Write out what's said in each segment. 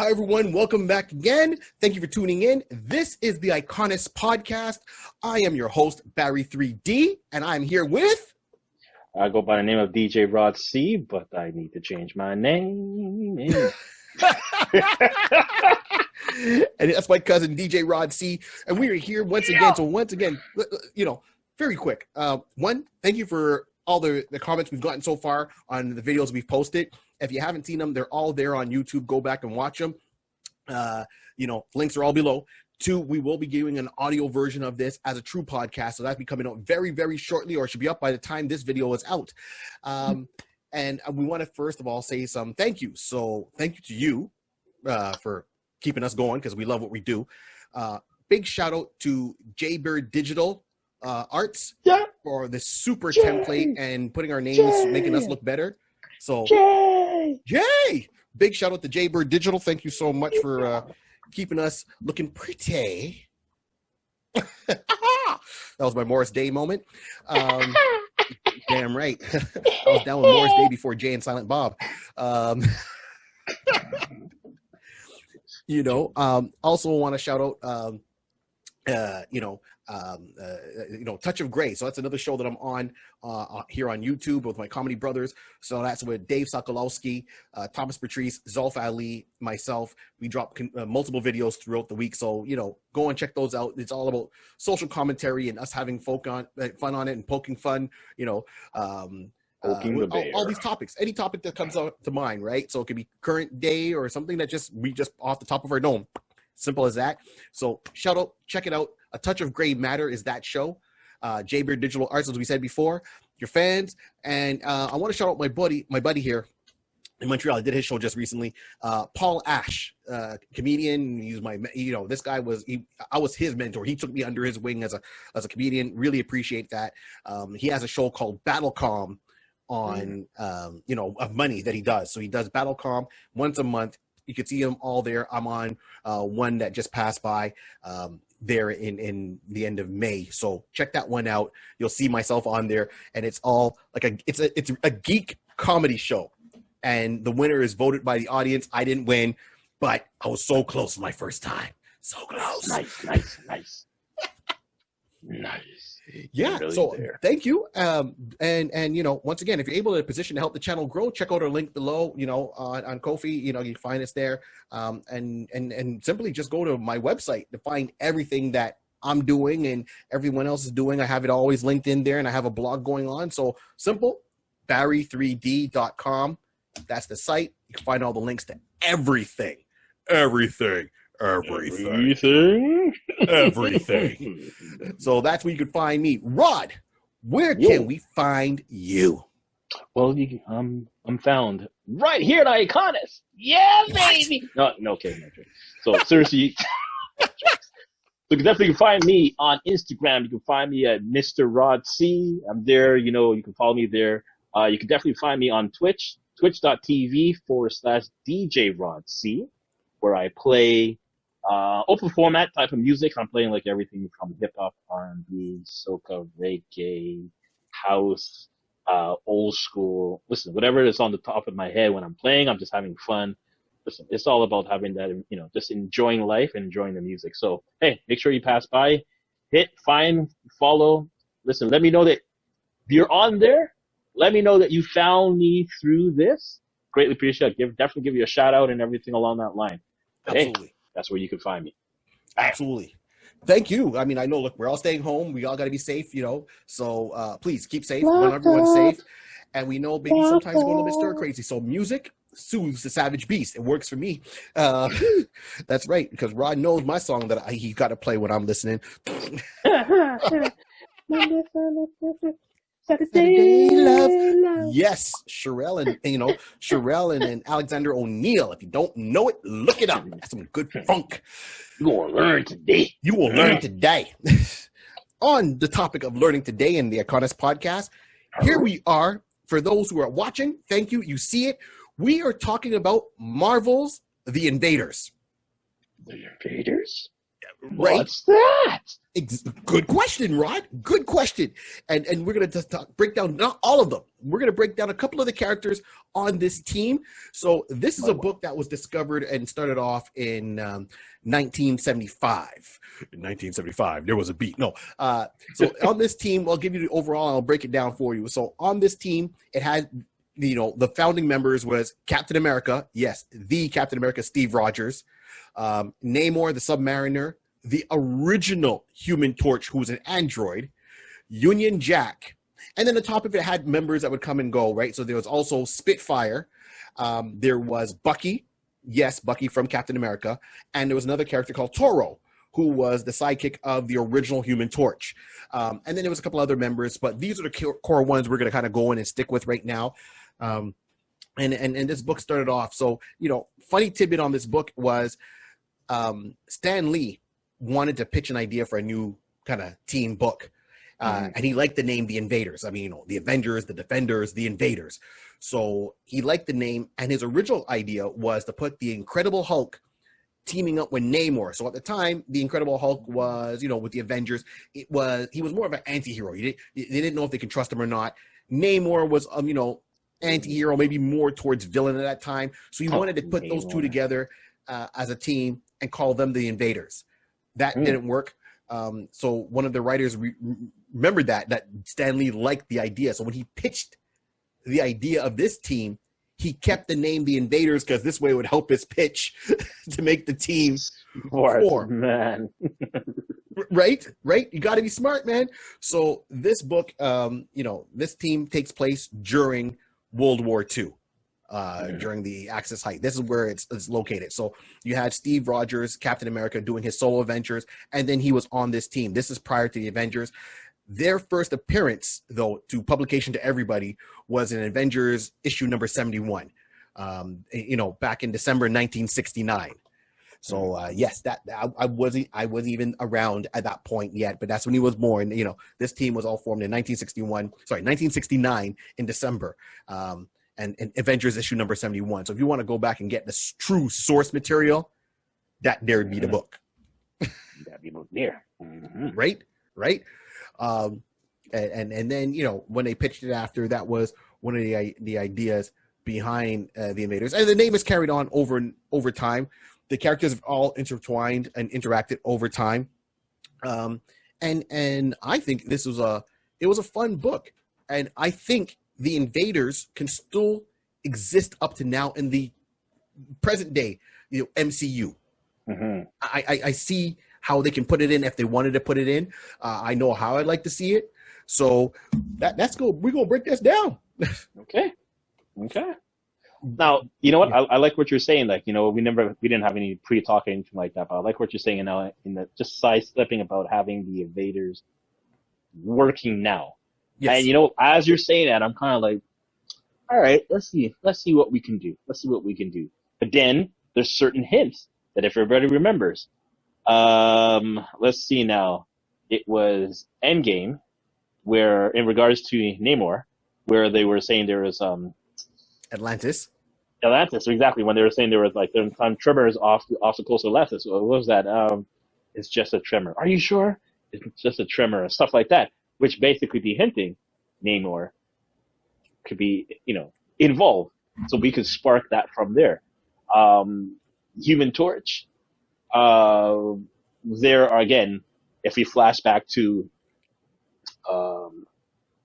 Hi, everyone. Welcome back again. Thank you for tuning in. This is the Iconist Podcast. I am your host, Barry 3D, and I'm here with... I go by the name of DJ Rod C, but I need to change my name. And that's my cousin, DJ Rod C. And we are here once again. So once again, very quick. One, thank you for all the comments we've gotten so far on the videos we've posted. If you haven't seen them, they're all there on YouTube. Go back and watch them. Links are all below. Two, we will be doing an audio version of this as a true podcast. So that'll be coming out very, very shortly, or it should be up by the time this video is out. And we want to first of all say some thank you. So thank you to you for keeping us going, because we love what we do. Big shout out to Jaybird Digital Arts for the super template and putting our names, making us look better. So Jay, big shout out to Jaybird Digital. Thank you so much for keeping us looking pretty. That was my Morris Day moment. Damn right. I was down with Morris Day before Jay and Silent Bob. Also want to shout out Touch of Gray. So that's another show that I'm on here on YouTube with my comedy brothers. So that's with Dave Sokolowski, Thomas Patrice, Zolf Ali, myself. We drop multiple videos throughout the week. So, go and check those out. It's all about social commentary and us having fun on it and poking fun, all these topics, any topic that comes out to mind, right? So it could be current day or something that we just off the top of our dome. Simple as that. So shout out, check it out. A Touch of Gray Matter is that show. Jaybird Digital Arts, as we said before, your fans. And I want to shout out my buddy here in Montreal. I did his show just recently. Paul Ash, comedian. He's this guy I was his mentor. He took me under his wing as a comedian. Really appreciate that. He has a show called Battlecom on, of money that he does. So he does Battlecom once a month. You can see them all there. I'm on one that just passed by there in the end of May. So check that one out. You'll see myself on there, and it's all like it's a geek comedy show. And the winner is voted by the audience. I didn't win, but I was so close my first time. So close. Nice. Yeah, really so there. Thank you. And once again, if you're able to position to help the channel grow, check out our link below, on Ko-fi, you can find us there. And simply just go to my website to find everything that I'm doing and everyone else is doing. I have it always linked in there, and I have a blog going on. So simple, barry3d.com. That's the site. You can find all the links to everything. So that's where you can find me. Rod, where can we find you? Well, I'm found right here at Iconist. Yeah, baby. No, okay. So seriously, so you can definitely find me on Instagram. You can find me at Mr. Rod C. I'm there. You can follow me there. You can definitely find me on Twitch, twitch.tv/DJ Rod C, where I play open format type of music. I'm playing like everything from hip hop, R&B, soca, reggae, house, old school. Listen, whatever is on the top of my head when I'm playing, I'm just having fun. Listen, it's all about having that, just enjoying life and enjoying the music. So, hey, make sure you pass by, follow. Listen, let me know that you're on there. Let me know that you found me through this. Greatly appreciate it. Definitely give you a shout out and everything along that line. Absolutely. Hey, that's where you can find me. Absolutely. Thank you. I mean, I know, look, we're all staying home. We all got to be safe, So please keep safe. We want everyone safe. And we know maybe sometimes we're a little bit stir crazy. So music soothes the savage beast. It works for me. That's right. Because Rod knows my song that he got to play when I'm listening. Saturday love. Yes, Sherelle and Alexander O'Neill. If you don't know it, look it up. That's some good funk. You will learn today. On the topic of learning today in the Iconist Podcast, here we are. For those who are watching, thank you. You see it. We are talking about Marvel's The Invaders. The Invaders? Right? What's that? Good question, Rod. Good question. And we're going to break down not all of them. We're going to break down a couple of the characters on this team. So this is a book that was discovered and started off in 1975. In 1975, there was a beat. No. So on this team, I'll give you the overall. I'll break it down for you. So on this team, it had, the founding members was Captain America. Yes, the Captain America, Steve Rogers. Namor, the Submariner. The original Human Torch, who was an android, Union Jack, and then the top of it had members that would come and go, right? So there was also Spitfire, there was Bucky, yes, Bucky from Captain America, and there was another character called Toro, who was the sidekick of the original Human Torch. And then there was a couple other members, but these are the core ones we're going to kind of go in and stick with right now. And this book started off, so, funny tidbit on this book was Stan Lee wanted to pitch an idea for a new kind of team book. And he liked the name The Invaders. I mean, the Avengers, the Defenders, the Invaders. So he liked the name, and his original idea was to put the Incredible Hulk teaming up with Namor. So at the time, the Incredible Hulk was, with the Avengers, he was more of an anti-hero. They didn't know if they could trust him or not. Namor was, anti-hero, maybe more towards villain at that time. So he wanted to put those two together as a team and call them the Invaders. That didn't work. So one of the writers remembered that Stan Lee liked the idea. So when he pitched the idea of this team, he kept the name The Invaders because this way it would help his pitch to make the team Smart, man. Right? You got to be smart, man. So this book, this team takes place during World War II. During the Axis height. This is where it's located. So you had Steve Rogers, Captain America, doing his solo adventures, and then he was on this team. This is prior to the Avengers. Their first appearance, though, to publication to everybody, was in Avengers issue number 71, back in December 1969. So yes, that I wasn't even around at that point yet, but that's when he was born. This team was all formed in 1969 in December. And Avengers issue number 71. So if you want to go back and get the true source material, there would be the book. That'd be book there. Mm-hmm. Right? And then, when they pitched it after, that was one of the ideas behind the Invaders. And the name is carried on over time. The characters have all intertwined and interacted over time. And I think it was a fun book. And I think the Invaders can still exist up to now in the present day, MCU. Mm-hmm. I see how they can put it in if they wanted to put it in. I know how I'd like to see it. So that's go. We're gonna break this down. Okay. Now, you know what? I like what you're saying. Like, we didn't have any pre-talk or anything like that. But I like what you're saying now in the just sidestepping about having the Invaders working now. Yes. And as you're saying that, I'm kind of like, all right, let's see what we can do. But then there's certain hints that if everybody remembers, let's see now. It was Endgame, where in regards to Namor, where they were saying there was Atlantis, exactly. When they were saying there was like some tremors off the coast of Atlantis. So what was that? It's just a tremor. Are you sure? It's just a tremor and stuff like that. Which basically be hinting Namor could be, involved. So we could spark that from there. Human Torch. There are, again, if we flash back to,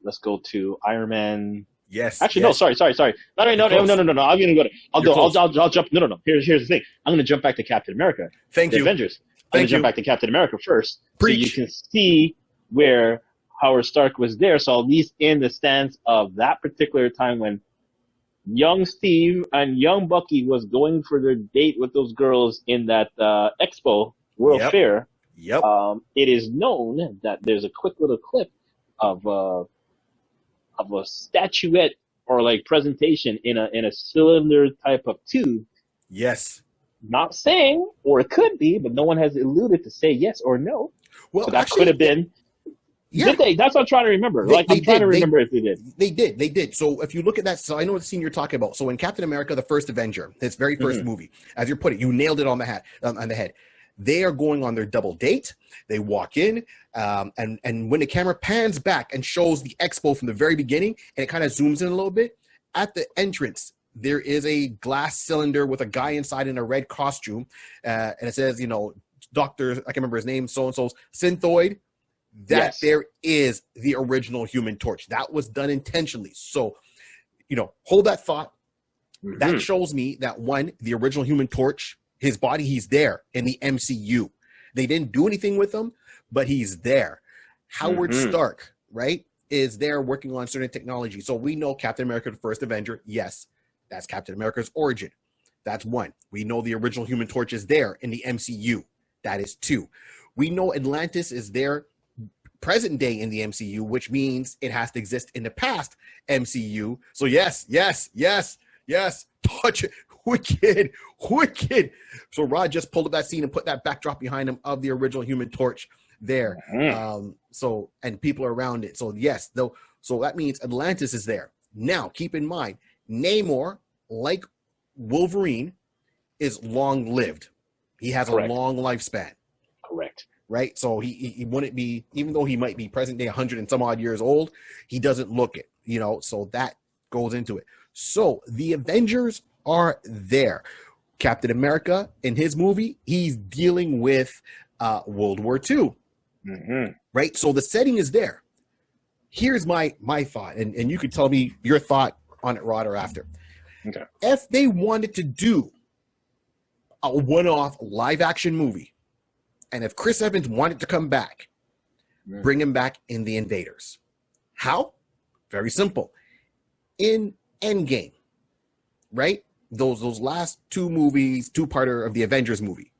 let's go to Iron Man. Yes. Actually, yes. No, sorry. No. I'm gonna go. I'll jump. No. Here's the thing. I'm gonna jump back to Captain America. Thank you. Avengers. I'm gonna jump back to Captain America first. Preach. So you can see where Howard Stark was there, so at least in the stance of that particular time when young Steve and young Bucky was going for their date with those girls in that Expo World Fair. Yep. It is known that there's a quick little clip of a statuette or like presentation in a cylinder type of tube. Yes. Not saying, or it could be, but no one has alluded to say yes or no. Well, so that could have been. Yeah. Did they? That's what I'm trying to remember. I'm trying to remember if they did. They did. So if you look at that, so I know what scene you're talking about. So in Captain America, the first Avenger, his very first movie, as you put it, you nailed it on the head. They are going on their double date. They walk in, and when the camera pans back and shows the expo from the very beginning, and it kind of zooms in a little bit, at the entrance, there is a glass cylinder with a guy inside in a red costume, and it says, Doctor, I can't remember his name, so-and-so's Synthoid. That there is the original Human Torch. That was done intentionally. So, hold that thought. Mm-hmm. That shows me that, one, the original Human Torch, his body, he's there in the MCU. They didn't do anything with him, but he's there. Howard Stark, right, is there working on certain technology. So we know Captain America, the first Avenger. Yes, that's Captain America's origin. That's one. We know the original Human Torch is there in the MCU. That is two. We know Atlantis is there present day in the MCU, which means it has to exist in the past MCU. So yes. Touch it. Wicked. So Rod just pulled up that scene and put that backdrop behind him of the original Human Torch there. And people are around it. So yes, though. So that means Atlantis is there. Now, keep in mind, Namor, like Wolverine, is long-lived. He has a long lifespan. Correct. Right? So he wouldn't be, even though he might be present day 100 and some odd years old, he doesn't look it, so that goes into it. So the Avengers are there. Captain America, in his movie, he's dealing with World War II. Right? So the setting is there. Here's my thought, and you could tell me your thought on it, Rod, or after. Okay. If they wanted to do a one-off live-action movie, and if Chris Evans wanted to come back, bring him back in The Invaders. How? Very simple. In Endgame, right? Those last two movies, two-parter of the Avengers movie.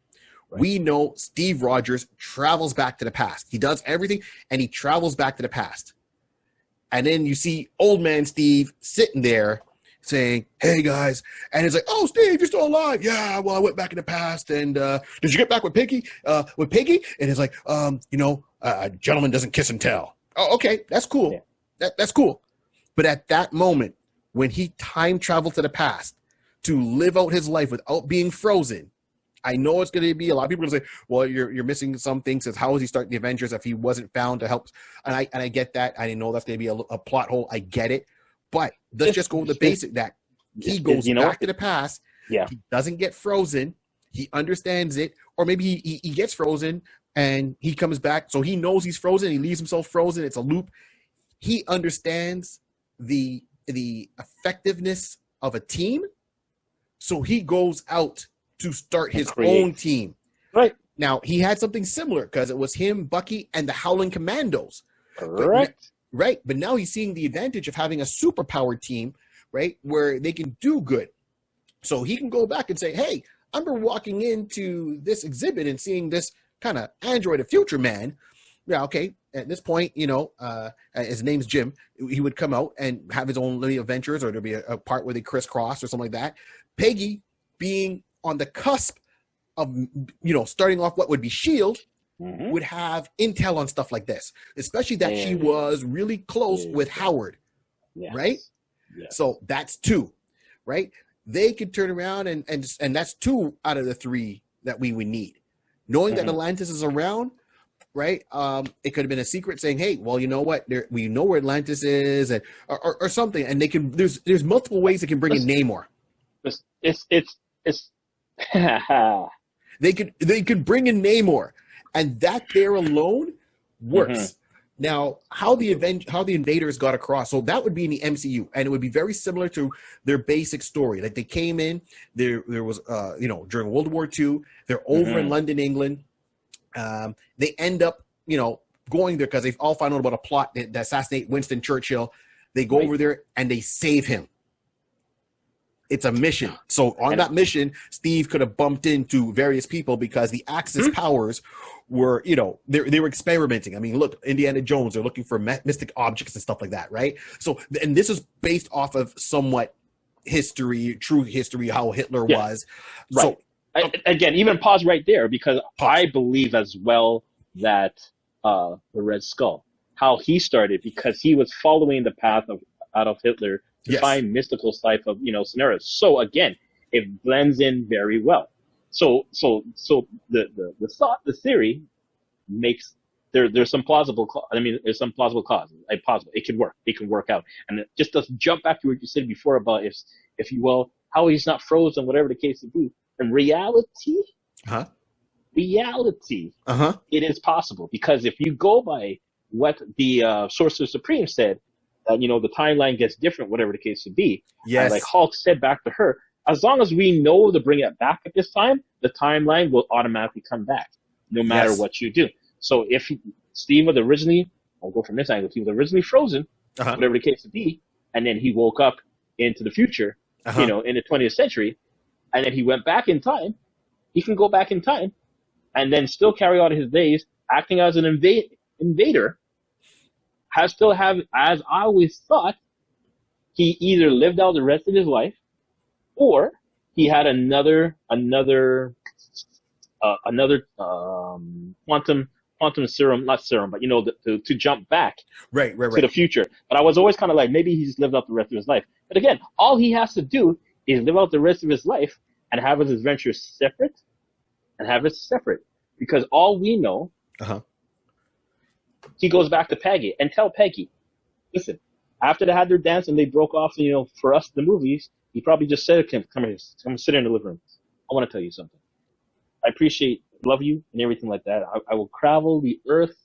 Right. We know Steve Rogers travels back to the past. He does everything, and he travels back to the past. And then you see old man Steve sitting there saying, "Hey guys," and he's like, "Oh, Steve, you're still alive." "Yeah, well, I went back in the past, and did you get back with Piggy?" And it's like, a gentleman doesn't kiss and tell. Oh, okay, that's cool. Yeah. That's cool. But at that moment, when he time traveled to the past to live out his life without being frozen, I know it's going to be a lot of people going to say, "Well, you're missing some things." Says, how is he starting the Avengers if he wasn't found to help? And I get that. I know that's going to be a plot hole. I get it. But let's just go with the basic that he goes back to the past. Yeah. He doesn't get frozen. He understands it. Or maybe he gets frozen and he comes back. So he knows he's frozen. He leaves himself frozen. It's a loop. He understands the effectiveness of a team. So he goes out to start his own team. Right. Now, he had something similar because it was him, Bucky, and the Howling Commandos. Correct. Right, but now he's seeing the advantage of having a superpowered team, right, where they can do good. So he can go back and say, "Hey, I remember walking into this exhibit and seeing this kind of android, a future man." Yeah, okay. At this point, his name's Jim. He would come out and have his own little adventures, or there'd be a part where they crisscross or something like that. Peggy being on the cusp of, starting off what would be S.H.I.E.L.D., would have intel on stuff like this, especially that she was really close with Howard, right? Yes. So that's two, right? They could turn around and that's two out of the three that we would need. Knowing that Atlantis is around, right? It could have been a secret saying, "Hey, well, you know what? We know where Atlantis is," and or something. And they can. There's multiple ways they can bring in Namor. It's They could bring in Namor. And that there alone works. Now, how the Invaders got across, so that would be in the MCU, and it would be very similar to their basic story. Like they came in, there was, during World War II, they're over in London, England. They end up, going there because they've all found out about a plot to assassinate Winston Churchill. They go over there and they save him. It's a mission. So on that mission, Steve could have bumped into various people because the Axis powers were, they were experimenting. I mean, look, Indiana Jones, they're looking for mystic objects and stuff like that, right? So, and this is based off of somewhat true history, how Hitler was. Right. So, again, even pause right there because I believe as well that the Red Skull, how he started, because he was following the path of Adolf Hitler to find mystical type of, scenarios. So again, it blends in very well. the thought, the theory makes there's some plausible. I mean, there's some plausible causes. Like possible, it can work. It can work out. And it just doesn't jump back to what you said before about if you will, how he's not frozen, whatever the case may be. In reality, it is possible, because if you go by what the Sorcerer Supreme said, that the timeline gets different, whatever the case would be. Yes. And like Hulk said back to her, as long as we know to bring it back at this time, the timeline will automatically come back, no matter what you do. So if Steve was originally, I'll go from this angle, he was originally frozen, whatever the case would be, and then he woke up into the future, in the 20th century, and then he went back in time, he can go back in time, and then still carry on his days acting as an invader, as I always thought, he either lived out the rest of his life, or he had another quantum serum, not serum, but to jump back to the future. But I was always kind of like, maybe he just lived out the rest of his life. But again, all he has to do is live out the rest of his life and have his adventures separate, because all we know, he goes back to Peggy and tell Peggy, listen, after they had their dance and they broke off, for us, the movies, he probably just said, come here, come sit in the living room. I want to tell you something. I love you and everything like that. I will travel the earth,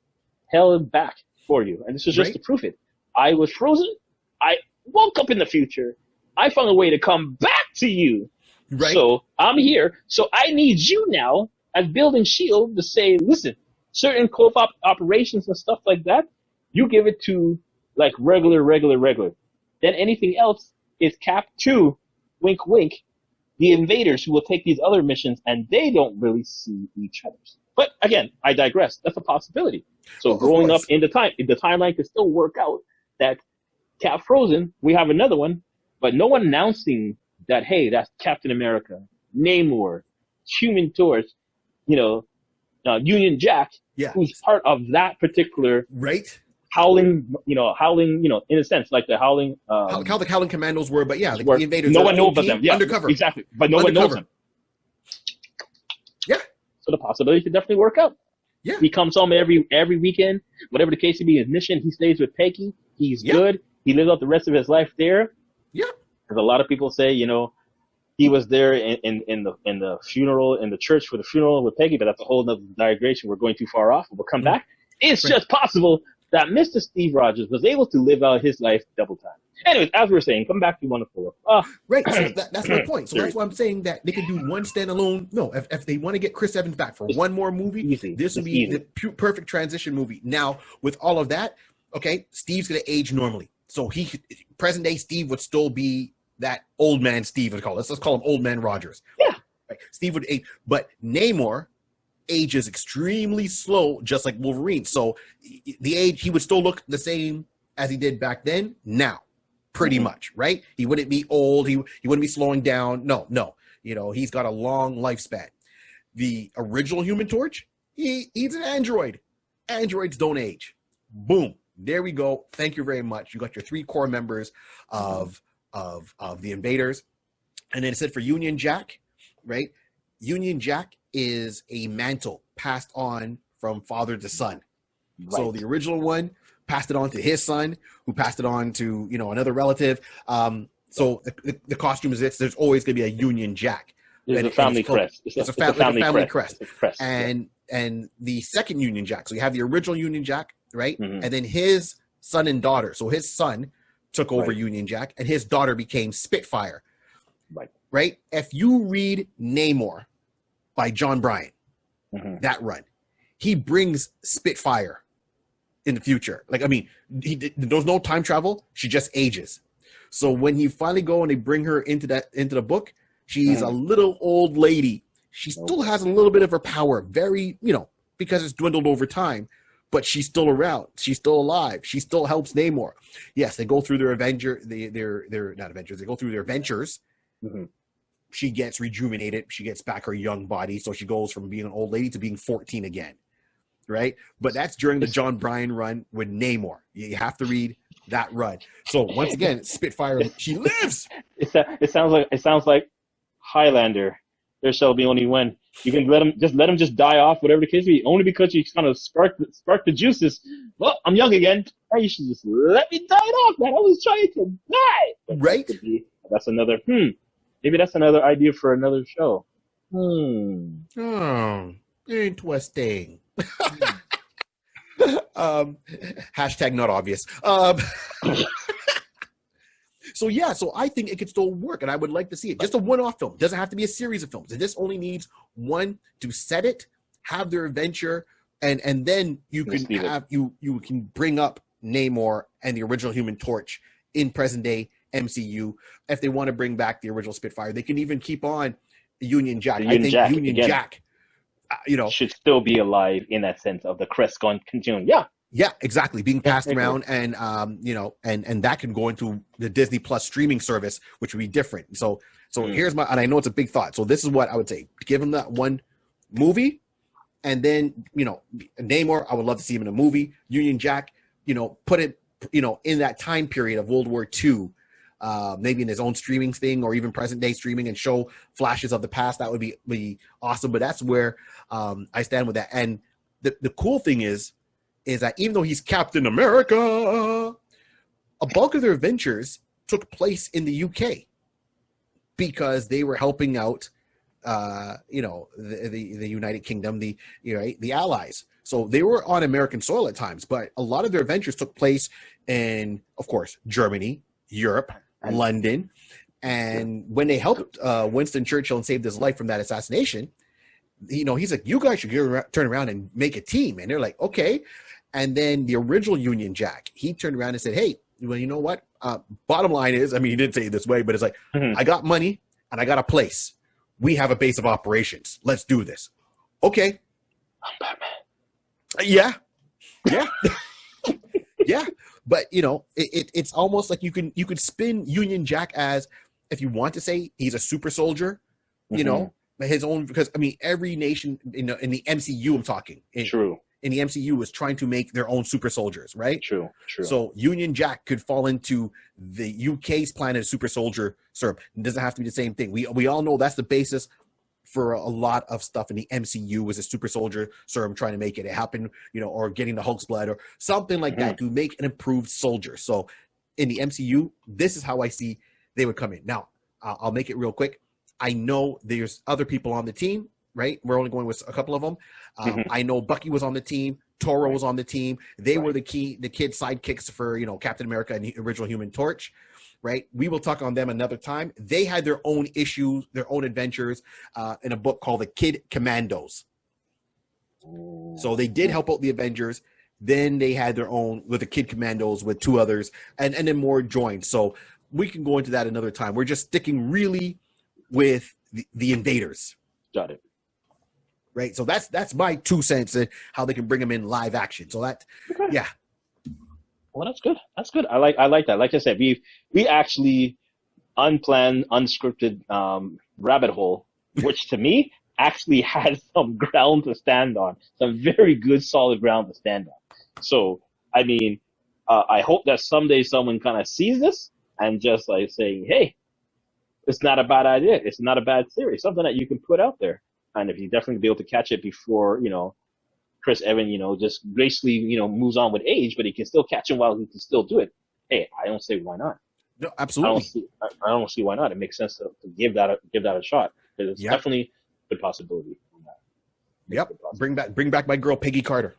hell and back for you. And this is just to prove it. I was frozen. I woke up in the future. I found a way to come back to you. Right. So I'm here. So I need you now as building S.H.I.E.L.D. to say, listen, certain co-op operations and stuff like that, you give it to like regular. Then anything else is capped to, wink, wink, the invaders who will take these other missions, and they don't really see each other. But again, I digress. That's a possibility. So growing up in the timeline could still work out that Cap Frozen, we have another one, but no one announcing that, hey, that's Captain America, Namor, Human Torch, Union Jack, who's part of that particular howling, in a sense, like the howling. How the Howling Commandos were, but the invaders. No one knows about them. Yeah, undercover. Exactly. But no one knows them. Yeah. So the possibility could definitely work out. Yeah. He comes home every weekend, whatever the case may be, his mission. He stays with Peggy. He's good. He lives out the rest of his life there. Yeah. Because a lot of people say, he was there in the funeral, in the church for the funeral with Peggy, but that's a whole other digression. We're going too far off. We'll come back. It's just possible that Mr. Steve Rogers was able to live out his life double time. Anyways, as we were saying, come back to Wonderful. Right, so that's my point. So that's why I'm saying that they can do one standalone. No, if they want to get Chris Evans back for one more movie, this would be the perfect transition movie. Now, with all of that, okay, Steve's going to age normally. So present day Steve would still be that old man Steve would call. Let's call him Old Man Rogers. Yeah. Right. Steve would age, but Namor ages extremely slow, just like Wolverine. So the age, he would still look the same as he did back then. Now, pretty much, right? He wouldn't be old. He wouldn't be slowing down. No. He's got a long lifespan. The original Human Torch, he's an android. Androids don't age. Boom. There we go. Thank you very much. You got your 3 core members of the Invaders. And then it said for Union Jack, right? Union Jack is a mantle passed on from father to son. Right. So the original one passed it on to his son, who passed it on to another relative. So the costume is this. There's always going to be a Union Jack. It's a family crest. It's a family crest. And the second Union Jack. So you have the original Union Jack, right? Mm-hmm. And then his son and daughter. So his son took over Union Jack, and his daughter became Spitfire. Right? If you read Namor by John Bryan, that run, he brings Spitfire in the future. There's no time travel. She just ages. So when you finally go and they bring her into the book, she's a little old lady. She still has a little bit of her power, very, because it's dwindled over time, but she's still around. She's still alive. She still helps Namor. Yes, they go through their not adventures. They go through their ventures. Mm-hmm. She gets rejuvenated. She gets back her young body. So she goes from being an old lady to being 14 again. Right? But that's during the John Bryan run with Namor. You have to read that run. So once again, Spitfire, she lives. It sounds like Highlander. there shall be only one. You can let him just die off, whatever the case be. Only because you kind of spark the juices. Well, I'm young again. Hey, you should just let me die off, man. I was trying to die. But Right? that's another. Maybe that's another idea for another show. Oh, interesting. Hashtag not obvious. So yeah, so I think it could still work, and I would like to see it. Just a one-off film. It doesn't have to be a series of films. This only needs one to set it, have their adventure, and then you can have you can bring up Namor and the original Human Torch in present day MCU. If they want to bring back the original Spitfire, they can even keep on Union Jack. I think Union Jack, should still be alive in that sense of the crest going continuing. Yeah, exactly. Being passed around, and and that can go into the Disney Plus streaming service, which would be different. So here's my, and I know it's a big thought. So this is what I would say: give him that one movie, and then Namor, I would love to see him in a movie. Union Jack, put it in that time period of World War II, maybe in his own streaming thing or even present day streaming, and show flashes of the past. That would be awesome. But that's where I stand with that. And the cool thing is that even though he's Captain America, a bulk of their adventures took place in the UK because they were helping out, the United Kingdom, the Allies. So they were on American soil at times, but a lot of their adventures took place in, of course, Germany, Europe, London. And when they helped Winston Churchill and saved his life from that assassination, he's like, you guys should turn around and make a team. And they're like, okay. And then the original Union Jack, he turned around and said, hey, well, you know what? Bottom line is, I mean, he didn't say it this way, but it's like, I got money and I got a place. We have a base of operations. Let's do this. Okay. I'm Batman. Yeah. Yeah. But, it's almost like you could spin Union Jack as, if you want to say he's a super soldier, his own, because, I mean, every nation in the MCU, I'm talking. True. In the MCU was trying to make their own super soldiers, right? True. So Union Jack could fall into the UK's plan as super soldier serum. It doesn't have to be the same thing. We all know that's the basis for a lot of stuff in the MCU was a super soldier serum trying to make it happen, or getting the Hulk's blood or something like that to make an improved soldier. So in the MCU, this is how I see they would come in. Now, I'll make it real quick. I know there's other people on the team, right? We're only going with a couple of them. I know Bucky was on the team. Toro was on the team. They were the kid sidekicks for, Captain America and the original Human Torch, right? We will talk on them another time. They had their own issues, their own adventures in a book called The Kid Commandos. So they did help out the Avengers. Then they had their own with the Kid Commandos with two others, and then more joined. So we can go into that another time. We're just sticking really with the Invaders. Got it. Right, so that's my 2 cents in how they can bring them in live action. So yeah. Well, that's good. That's good. I like that. Like I said, we actually unplanned, unscripted rabbit hole, which to me actually has some ground to stand on, some very good, solid ground to stand on. So, I mean, I hope that someday someone kind of sees this and just like saying, hey, it's not a bad idea. It's not a bad theory. Something that you can put out there. And if you definitely be able to catch it before, Chris Evans, just gracefully, moves on with age, but he can still catch him while he can still do it. Hey, I don't say why not. No, absolutely. I don't see why not. It makes sense to give that a shot. It's definitely a good possibility. Yep. Bring back my girl Peggy Carter.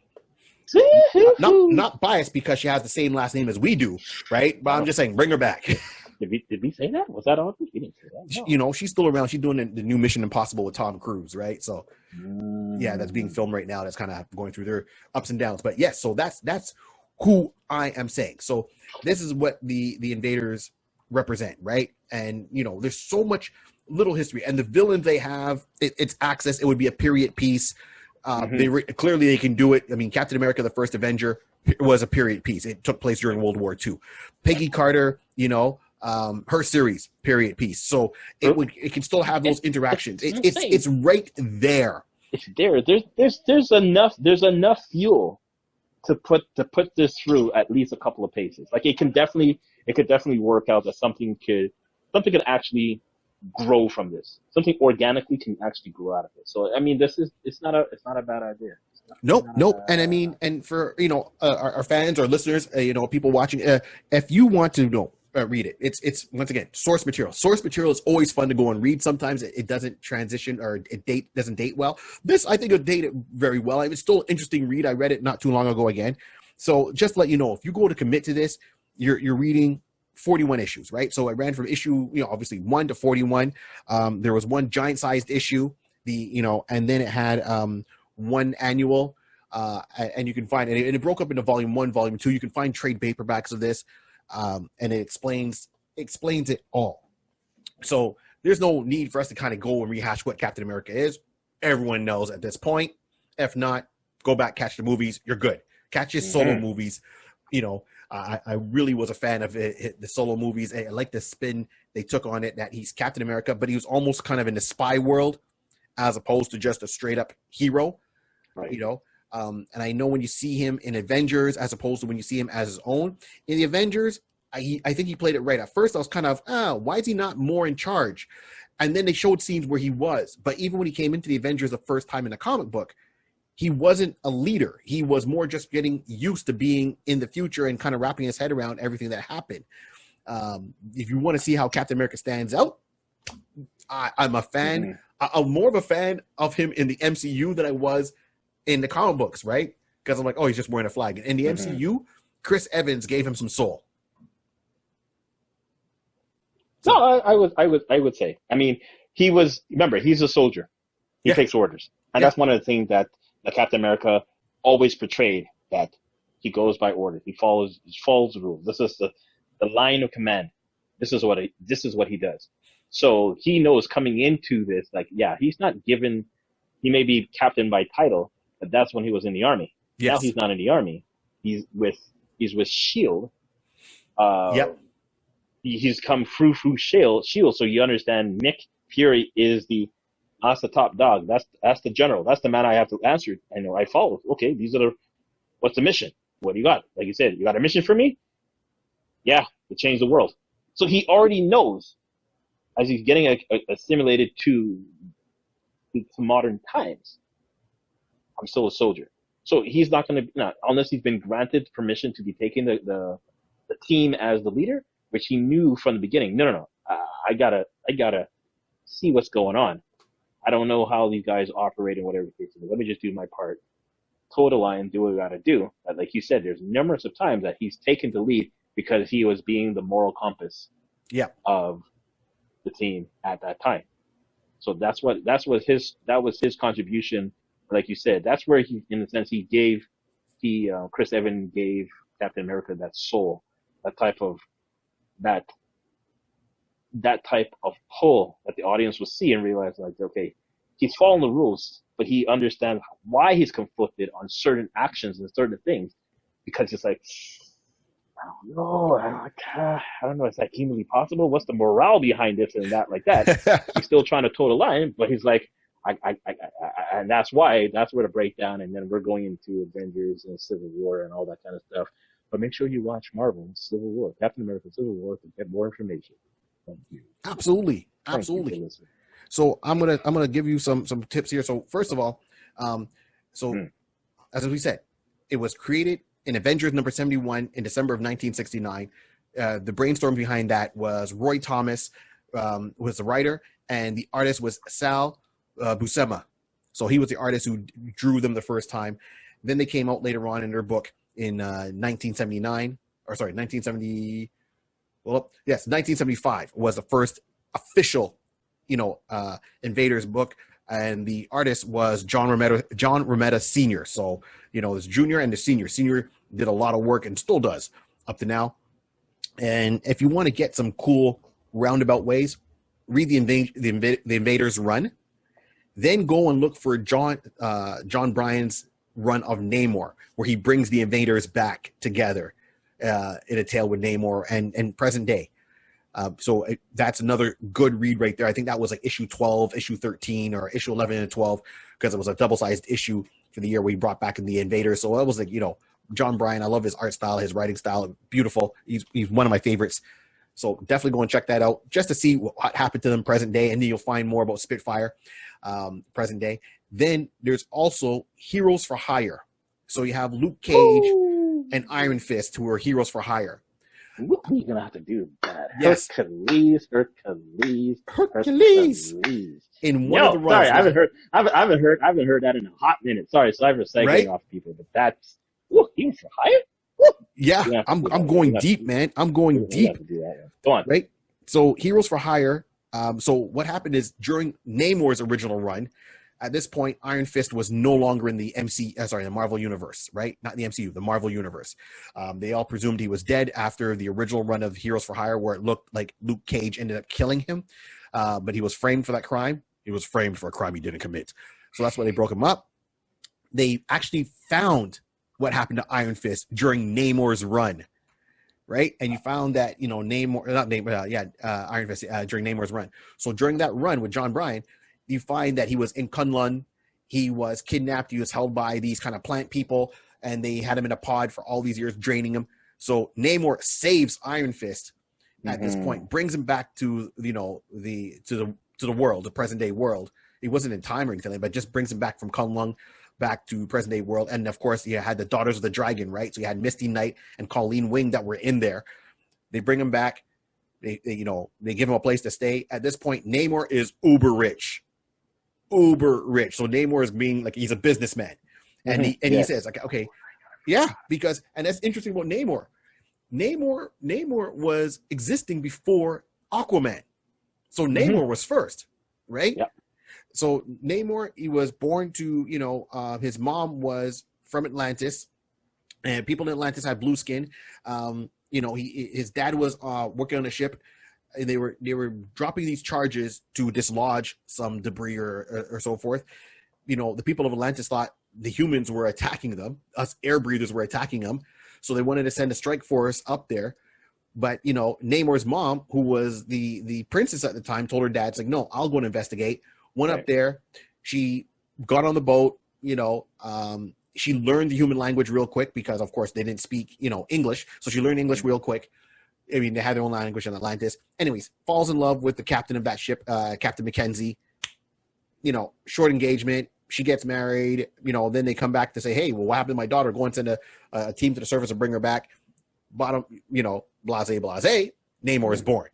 Not biased because she has the same last name as we do, right? But I'm just saying, bring her back. Did we say that? Was that on? We didn't say that. No. She's still around. She's doing the new Mission Impossible with Tom Cruise, right? So, yeah, that's being filmed right now. That's kind of going through their ups and downs. But yes, so that's who I am saying. So this is what the Invaders represent, right? And there's so much little history, and the villains they have, it's Axis. It would be a period piece. Clearly they can do it. I mean, Captain America: The First Avenger was a period piece. It took place during World War II. Peggy Carter, her series period piece. So it can still have those interactions. It's right there. It's there. There's enough fuel to put this through at least a couple of paces. Like it could definitely work out that something could actually grow from this. Something organically can actually grow out of it. So I mean, it's not a bad idea. Nope, nope. And I mean, and for our fans or listeners, people watching, if you want to read it, it's once again source material. Source material is always fun to go and read. Sometimes it doesn't transition or doesn't date well. This I think it dated very well. It's still an interesting read. I read it not too long ago again. So just to let you know, if you go to commit to this, you're reading 41 issues, right? So I ran from issue, obviously 1 to 41. There was one giant-sized issue, and then it had one annual, and you can find and it broke up into volume 1, volume 2. You can find trade paperbacks of this, and it explains it all. So there's no need for us to kind of go and rehash what Captain America is. Everyone knows at this point. If not, go back, catch the movies. You're good. Catch his solo movies. I really was a fan of the solo movies. I like the spin they took on it, that he's Captain America, but he was almost kind of in the spy world as opposed to just a straight up hero, Right. And I know when you see him in Avengers as opposed to when you see him as his own. In the Avengers, I think he played it right. At first, I was kind of, why is he not more in charge? And then they showed scenes where he was. But even when he came into the Avengers the first time in the comic book, he wasn't a leader. He was more just getting used to being in the future and kind of wrapping his head around everything that happened. If you want to see how Captain America stands out, I'm a fan. I'm more of a fan of him in the MCU than I was in the comic books, right? Because I'm like, he's just wearing a flag. In the MCU, Chris Evans gave him some soul. So, no, I would say. I mean, remember, he's a soldier. He takes orders. And that's one of the things that Captain America always portrayed, that he goes by order. He follows the rules. This is the line of command. This is what he does. So he knows coming into this, he's not given, he may be captain by title, but that's when he was in the army. Yes. Now he's not in the army. He's with SHIELD. He's come through SHIELD. So you understand Nick Fury is that's the top dog. That's the general. That's the man I have to answer. I follow. Okay, what's the mission? What do you got? Like you said, you got a mission for me? Yeah, to change the world. So he already knows, as he's getting assimilated to modern times, I'm still a soldier. So he's not going to, unless he's been granted permission to be taking the team as the leader, which he knew from the beginning. No. I gotta see what's going on. I don't know how these guys operate and whatever the case is. Let me just do my part. Toe the line, do what I gotta do. But like you said, there's numerous of times that he's taken the lead because he was being the moral compass of the team at that time. So that was his contribution. Like you said, that's where he, in a sense, Chris Evans gave Captain America that soul, that type of pull that the audience will see and realize, okay, he's following the rules, but he understands why he's conflicted on certain actions and certain things, because it's like, I don't know, is that humanly possible? What's the morale behind this and that, like that? He's still trying to toe the line, but he's like, and that's where the breakdown, and then we're going into Avengers and Civil War and all that kind of stuff. But make sure you watch Marvel Civil War, Captain America Civil War, to get more information. Thank you. Absolutely. So I'm gonna give you some tips here. So first of all, as we said, it was created in Avengers number 71 in December of 1969. The brainstorm behind that was Roy Thomas, was the writer, and the artist was Sal Buscema. So he was the artist who drew them the first time. Then they came out later on in their book in 1975 was the first official, Invaders book, and the artist was John Romita Sr. So, there's junior and the senior. Senior did a lot of work and still does up to now. And if you want to get some cool roundabout ways, read the Invaders run, then go and look for John Bryan's run of Namor, where he brings the Invaders back together in a tale with Namor and present day. So that's another good read right there. I think that was like issue 12, issue 13, or issue 11 and 12, because it was a double-sized issue for the year we brought back in the Invaders. So it was like, John Bryan, I love his art style, his writing style, beautiful. He's one of my favorites. So definitely go and check that out just to see what happened to them present day, and then you'll find more about Spitfire present day. Then there's also Heroes for Hire. So you have Luke Cage and Iron Fist, who are Heroes for Hire. What are you gonna have to do that? Yes. Hercules. In one of the runs. Sorry, I haven't heard that in a hot minute. Sorry for segueing off people, but that's Heroes for Hire. Yeah, I'm going deep, man. I'm going deep. Go on. Right? So Heroes for Hire. So what happened is during Namor's original run, at this point, Iron Fist was no longer in the the Marvel Universe, right? Not the MCU, the Marvel Universe. They all presumed he was dead after the original run of Heroes for Hire, where it looked like Luke Cage ended up killing him. But he was framed for that crime. He was framed for a crime he didn't commit. So that's why they broke him up. They actually found what happened to Iron Fist during Namor's run, right? And you found that, Iron Fist during Namor's run. So during that run with John Bryan, you find that he was in Kunlun. He was kidnapped. He was held by these kind of plant people, and they had him in a pod for all these years, draining him. So Namor saves Iron Fist at this point, brings him back to the world, the present day world. He wasn't in time or anything, but just brings him back from Kunlun back to present day world. And of course, you had the Daughters of the Dragon, right? So you had Misty Knight and Colleen Wing that were in there. They bring him back. They give him a place to stay. At this point, Namor is uber rich. So Namor is being like, he's a businessman, and he says like, okay, yeah, because, and that's interesting about Namor. Namor was existing before Aquaman, so Namor was first, right? Yep. So Namor, he was born to his mom was from Atlantis, and people in Atlantis had blue skin. His dad was working on a ship. They were dropping these charges to dislodge some debris or so forth. The people of Atlantis thought the humans were attacking them. Us air breathers were attacking them. So they wanted to send a strike force up there. But, Namor's mom, who was the princess at the time, told her dad, it's like, no, I'll go and investigate. Went up there. She got on the boat, she learned the human language real quick because, of course, they didn't speak, English. So she learned English real quick. I mean, they had their own language in Atlantis. Anyways, falls in love with the captain of that ship, Captain Mackenzie. Short engagement. She gets married. Then they come back to say, hey, well, what happened to my daughter? Go and send a team to the surface and bring her back. Bottom, blase. Namor is born.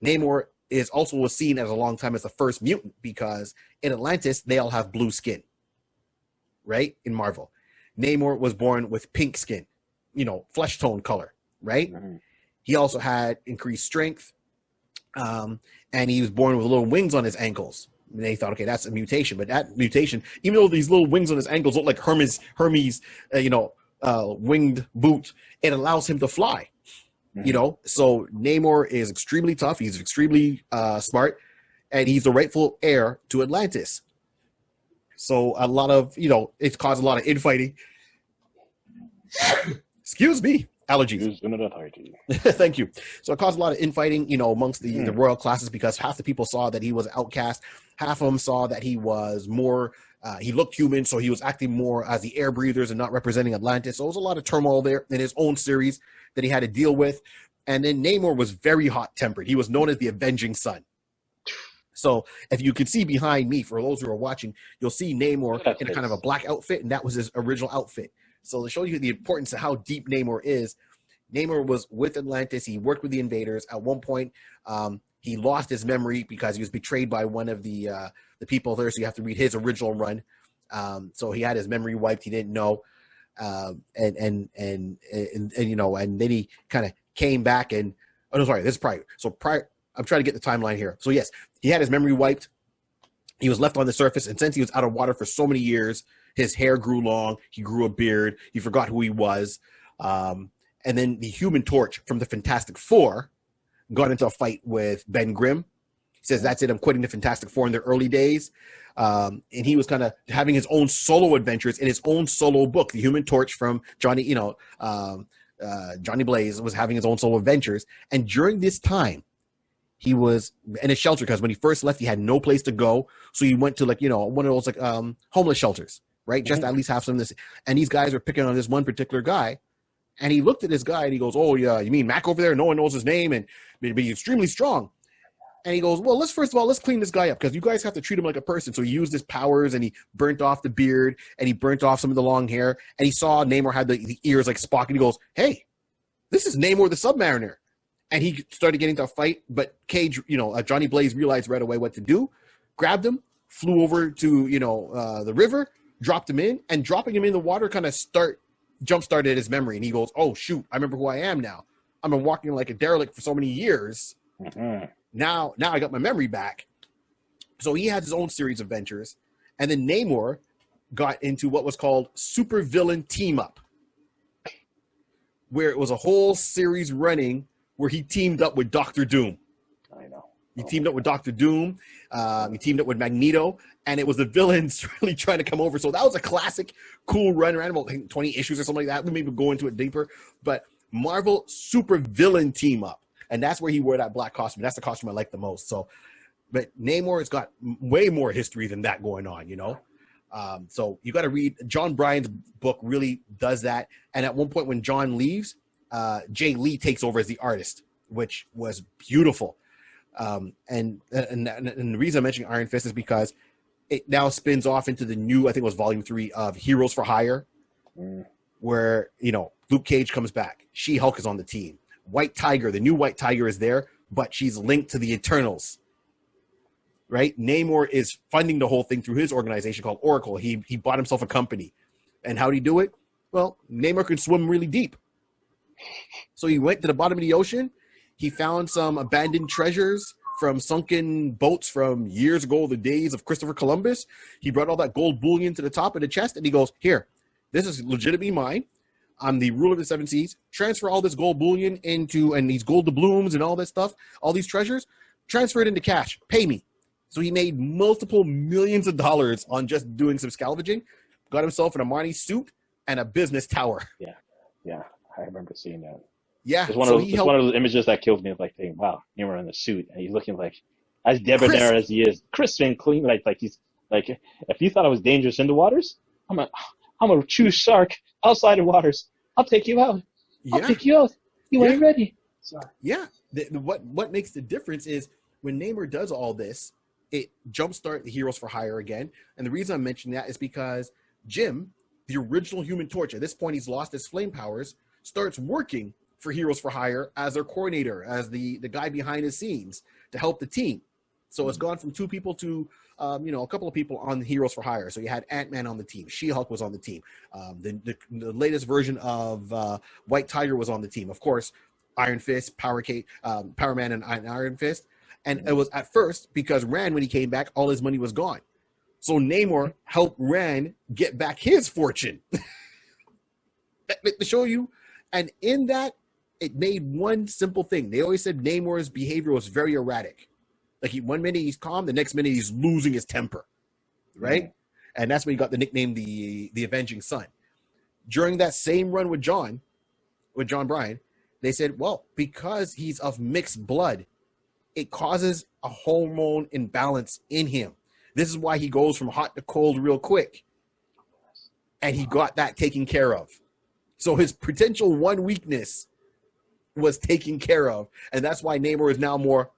Namor was seen as a long time as the first mutant because in Atlantis, they all have blue skin. Right? In Marvel. Namor was born with pink skin, flesh tone color. Right? Mm-hmm. He also had increased strength, and he was born with little wings on his ankles. And they thought, okay, that's a mutation. But that mutation, even though these little wings on his ankles look like Hermes, winged boot, it allows him to fly. Mm-hmm. So Namor is extremely tough. He's extremely smart, and he's the rightful heir to Atlantis. So a lot of, it's caused a lot of infighting. Excuse me. Allergies. Thank you. So it caused a lot of infighting, amongst the royal classes because half the people saw that he was an outcast. Half of them saw that he was more, he looked human, so he was acting more as the air breathers and not representing Atlantis. So it was a lot of turmoil there in his own series that he had to deal with. And then Namor was very hot-tempered. He was known as the Avenging Son. So if you can see behind me, for those who are watching, you'll see Namor in a kind of a black outfit, and that was his original outfit. So to show you the importance of how deep Namor is, Namor was with Atlantis. He worked with the Invaders. At one point, he lost his memory because he was betrayed by one of the people there. So you have to read his original run. So he had his memory wiped. He didn't know, and then he kind of came back and. Oh no, sorry. This is prior. So prior. I'm trying to get the timeline here. So yes, he had his memory wiped. He was left on the surface, and since he was out of water for so many years, his hair grew long. He grew a beard. He forgot who he was. And then the Human Torch from the Fantastic Four got into a fight with Ben Grimm. He says, that's it. I'm quitting the Fantastic Four in their early days. And he was kind of having his own solo adventures in his own solo book. The Human Torch from Johnny Blaze was having his own solo adventures. And during this time, he was in a shelter because when he first left, he had no place to go. So he went to one of those homeless shelters, right? Just to at least have some of this. And these guys were picking on this one particular guy And he looked at this guy and he goes, "Oh yeah, you mean Mac over there? No one knows his name, and but he's extremely strong." And he goes, "Well, let's clean this guy up because you guys have to treat him like a person." So he used his powers and he burnt off the beard and he burnt off some of the long hair. And he saw Namor had the ears like Spock, and he goes, "Hey, this is Namor the Submariner." And he started getting into a fight, but Cage, Johnny Blaze realized right away what to do, grabbed him, flew over to the river, dropped him in, and dropping him in the water kind of jump started his memory. And he goes, "Oh shoot, I remember who I am now. I've been walking like a derelict for so many years. Mm-hmm. Now I got my memory back." So he had his own series of ventures, and then Namor got into what was called Super Villain Team Up, where it was a whole series running where he teamed up with Doctor Doom. I know. He teamed up with Doctor Doom. He teamed up with Magneto, and it was the villains really trying to come over. So that was a classic, cool run around about 20 issues or something like that. We maybe go into it deeper, but Marvel Super Villain Team Up, and that's where he wore that black costume. That's the costume I like the most. So, but Namor has got way more history than that going on, So you got to read John Bryan's book. Really does that. And at one point when John leaves, Jay Lee takes over as the artist, which was beautiful. And the reason I'm mentioning Iron Fist is because it now spins off into the new, I think it was volume 3 of Heroes for Hire, where, Luke Cage comes back. She-Hulk is on the team. White Tiger, the new White Tiger is there, but she's linked to the Eternals, right? Namor is funding the whole thing through his organization called Oracle. He bought himself a company. And how did he do it? Well, Namor can swim really deep. So he went to the bottom of the ocean. He found some abandoned treasures from sunken boats from years ago, the days of Christopher Columbus. He brought all that gold bullion to the top of the chest, and he goes, "Here, this is legitimately mine. I'm the ruler of the 7 seas. Transfer all this gold bullion and these gold doubloons and all that stuff, all these treasures, transfer it into cash. Pay me." So he made multiple millions of dollars on just doing some scavenging, got himself an Armani suit and a business tower. Yeah, I remember seeing that. Yeah, It's one of those images that kills me. It's like, thinking, wow, Namor in the suit, and he's looking like as debonair as he is, crisp and clean. Like he's like, if you thought I was dangerous in the waters, I'm a true shark outside the waters. I'll take you out. I'll take you out. You ain't ready. Sorry. Yeah. What makes the difference is when Namor does all this, it jumpstart the Heroes for Hire again. And the reason I'm mentioning that is because Jim, the original Human Torch, at this point he's lost his flame powers, starts working for Heroes for Hire as their coordinator, as the guy behind the scenes to help the team. So it's gone from 2 people to a couple of people on Heroes for Hire. So you had Ant-Man on the team. She-Hulk was on the team. The latest version of White Tiger was on the team. Of course, Iron Fist, Power Man, and Iron Fist. And it was at first because Rand, when he came back, all his money was gone. So Namor helped Rand get back his fortune. To show you. And in that, it made one simple thing. They always said Namor's behavior was very erratic. Like one minute he's calm, the next minute he's losing his temper, right? And that's when he got the nickname the Avenging Son. During that same run with John Bryan, they said, well, because he's of mixed blood, it causes a hormone imbalance in him. This is why he goes from hot to cold real quick. And he got that taken care of. So his potential one weakness was taken care of. And that's why Namor is now more,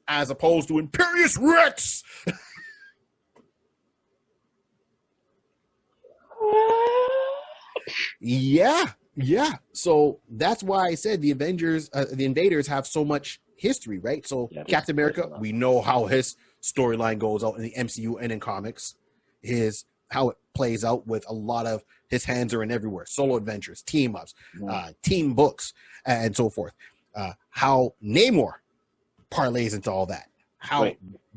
as opposed to Imperious Rex. Yeah. So that's why I said the Invaders have so much history, right? So Captain America, we know how his storyline goes out in the MCU and in comics, how it plays out with a lot of his hands are in everywhere. Solo adventures, team ups, team books, and so forth. How Namor parlays into all that. How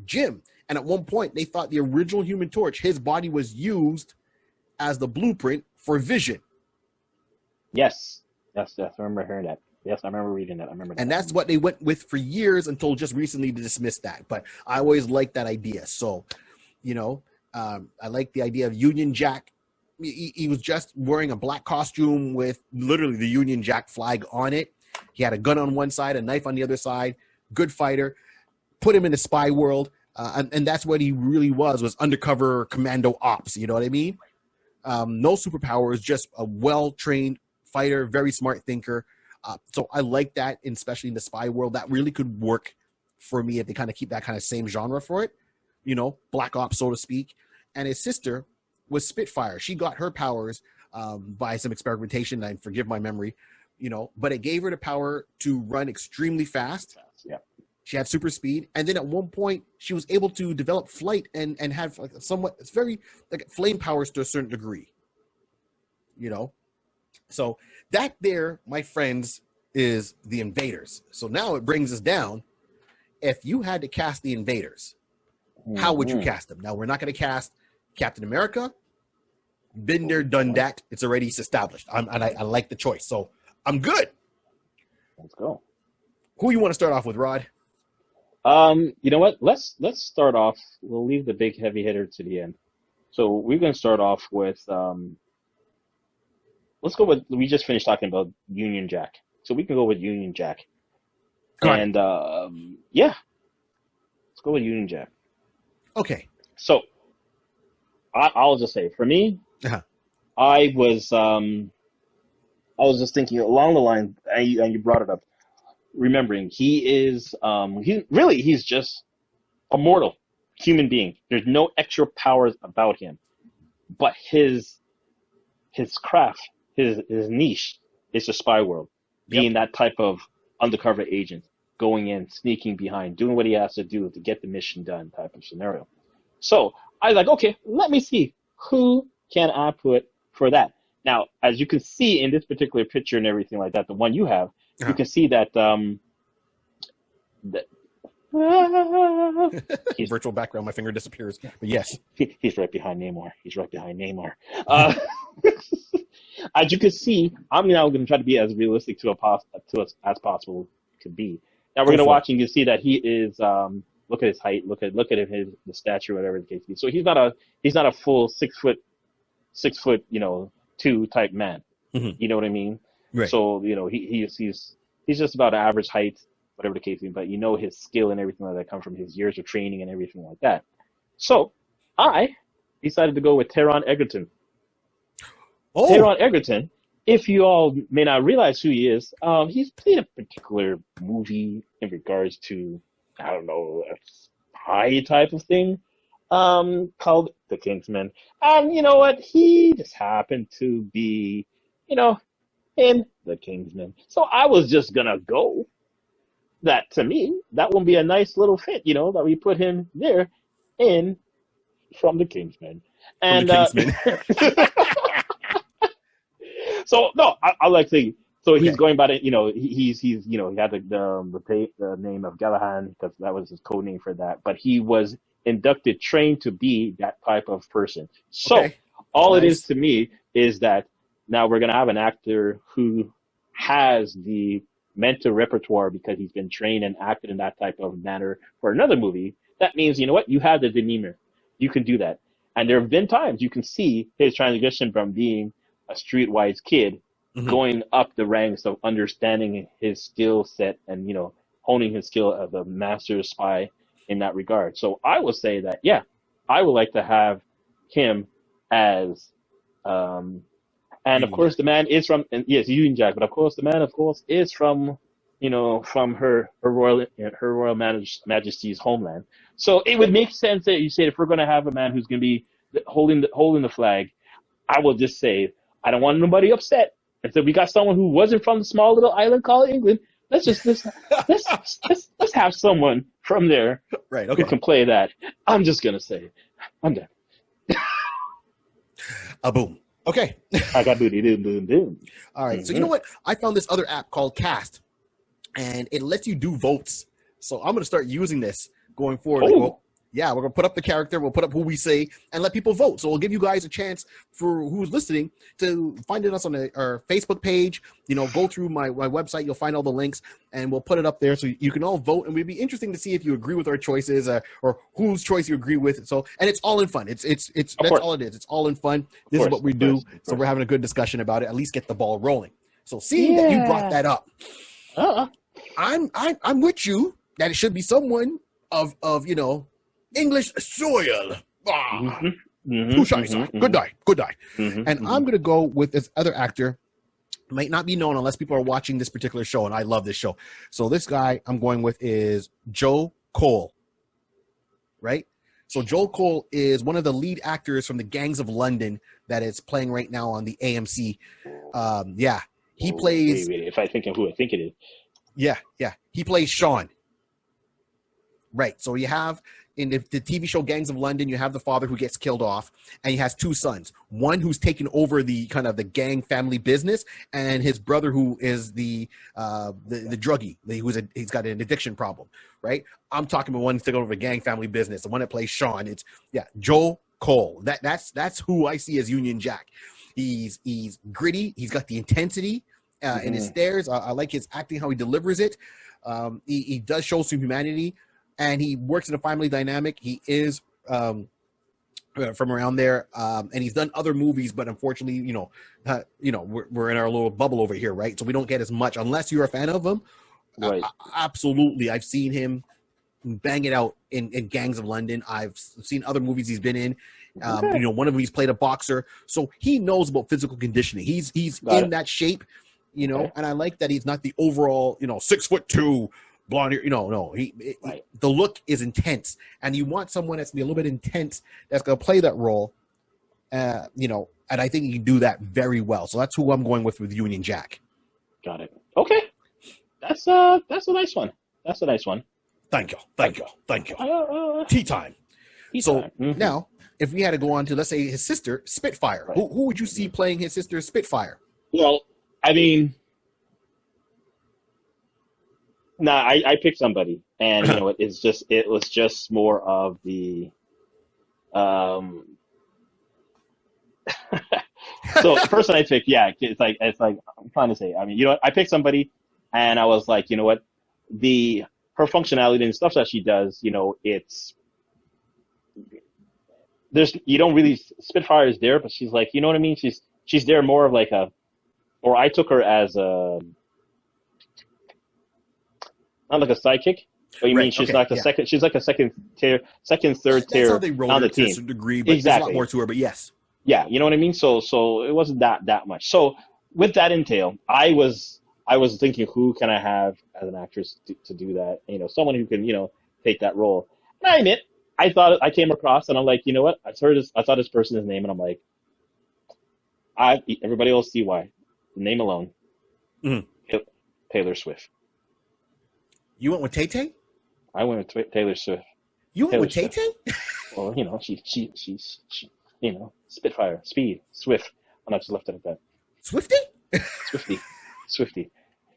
Jim, and at one point they thought the original Human Torch, his body was used as the blueprint for Vision. Yes, I remember hearing that. Yes, I remember reading that. And that's what they went with for years until just recently to dismiss that. But I always liked that idea. So, I like the idea of Union Jack. He was just wearing a black costume with literally the Union Jack flag on it. He had a gun on one side, a knife on the other side. Good fighter. Put him in the spy world. And that's what he really was undercover commando ops. You know what I mean? No superpowers, just a well-trained fighter, very smart thinker. So I like that, especially in the spy world. That really could work for me if they kind of keep that kind of same genre for it, Black Ops, so to speak. And his sister was Spitfire. She got her powers by some experimentation, and forgive my memory, but it gave her the power to run extremely fast. Yeah. She had super speed, and then at one point she was able to develop flight and have like somewhat, it's very like flame powers to a certain degree. So that there, my friends, is the Invaders. So now it brings us down. If you had to cast the Invaders, how would you cast them? Now we're not going to cast Captain America. Been there, done that. It's already established. I like the choice, so I'm good. Let's go. Who you want to start off with, Rod? You know what? Let's start off. We'll leave the big heavy hitter to the end. So we're going to start off with. Let's go with. We just finished talking about Union Jack, so we can go with Union Jack. And yeah, let's go with Union Jack. Okay. So I'll just say, for me, I was just thinking along the line, and you brought it up. Remembering he is he's just a mortal human being. There's no extra powers about him, but his craft, his niche is the spy world, being that type of undercover agent, going in, sneaking behind, doing what he has to do to get the mission done type of scenario. So I was like, okay, let me see who can I put for that. Now, as you can see in this particular picture and everything like that, the one you have, you can see that virtual background, my finger disappears. But yes, he's right behind Namor. As you can see, I'm now going to try to be as realistic to us as possible to be. Now we're going to watch, and you can see that he is. Look at his height. Look at the stature, whatever the case be. So he's not a full 6 foot, 2 type man. Mm-hmm. You know what I mean? Right. So he's just about average height, whatever the case may be. But his skill and everything like that come from his years of training and everything like that. So I decided to go with Taron Egerton. Oh. Taron Egerton, if you all may not realize who he is, he's played a particular movie in regards to, I don't know, a spy type of thing, called The Kingsman. And you know what? He just happened to be, in The Kingsman. So I was just gonna go. That, to me, that would be a nice little fit, that we put him there in from The Kingsman. And so no, I like to. So he's going by the, he's he had the name of Gallahan because that was his code name for that. But he was inducted, trained to be that type of person. So all it is to me is that now we're gonna have an actor who has the mental repertoire because he's been trained and acted in that type of manner for another movie. That means, you have the demeanor. You can do that. And there have been times you can see his transition from being a streetwise kid going up the ranks of understanding his skill set and, honing his skill as a master spy in that regard. So I will say that, I would like to have him as, and of course the man is from, and yes, Union Jack, but of course the man, is from, from her royal majesty's homeland. So it would make sense that you say, if we're going to have a man who's going to be holding the flag, I will just say, I don't want nobody upset. And so we got someone who wasn't from the small little island called England. Let's have someone from there who can play that. I'm just gonna say, I'm done. Boom. Okay. I got booty boom boom boom. All right. So you know what? I found this other app called Cast, and it lets you do votes. So I'm gonna start using this going forward. We're going to put up the character, we'll put up who we say, and let people vote. So we'll give you guys a chance for who's listening to find us on our Facebook page. Go through my website, you'll find all the links, and we'll put it up there so you can all vote. And it'd be interesting to see if you agree with our choices or whose choice you agree with. So, and it's all in fun. It's that's all it is. It's all in fun. This is what we do. So we're having a good discussion about it. At least get the ball rolling. So seeing that you brought that up, I'm with you that it should be someone of English soil. Good die. And I'm going to go with this other actor. might not be known unless people are watching this particular show, and I love this show. So this guy I'm going with is Joe Cole, right? So Joe Cole is one of the lead actors from the Gangs of London that is playing right now on the AMC. He plays. Wait, if I think of who I think it is. Yeah, he plays Sean. Right. So you have in the TV show Gangs of London, you have the father who gets killed off, and he has two sons. One who's taken over the kind of the gang family business, and his brother who is the druggie, he's got an addiction problem. Right. I'm talking about one who's taking over the gang family business, the one that plays Sean. It's Joe Cole. That's who I see as Union Jack. He's gritty. He's got the intensity in his stares. I like his acting, how he delivers it. He does show some humanity. And he works in a family dynamic. He is from around there, and he's done other movies. But unfortunately, we're in our little bubble over here, right? So we don't get as much unless you're a fan of him. Right. Absolutely, I've seen him bang it out in Gangs of London. I've seen other movies he's been in. One of them he's played a boxer, so he knows about physical conditioning. He's in that shape, and I like that he's not the overall 6'2" blonde hair. No. The look is intense, and you want someone that's gonna be a little bit intense that's gonna play that role. And I think he can do that very well. So that's who I'm going with Union Jack. Got it. Okay, that's a nice one. That's a nice one. Thank you. Tea time. Now, if we had to go on to, let's say, his sister Spitfire, right. Who would you see playing his sister Spitfire? Well, I mean. Nah, I picked somebody, and it was just more of the. So the person I picked, it's like I'm trying to say. I mean, I picked somebody, and I was like, her functionality and stuff that she does, it's you don't really Spitfire is there, but she's like, you know what I mean? She's there more of like or I took her as a. Not like a sidekick, but you mean she's like second. She's like a third tier. That's how they roll on the it team. To some degree, but exactly. There's a lot more to her. But yes, you know what I mean. So it wasn't that much. So with that entail, I was thinking, who can I have as an actress to do that? Someone who can take that role. And I admit, I came across, and I'm like, you know what? I saw this person's name, and I'm like, everybody will see why. The name alone, Taylor Swift. You went with Tay-Tay? I went with Taylor Swift. You went with Tay-Tay? Well, she's Spitfire, Speed, Swift. And I just left it at that. Swifty.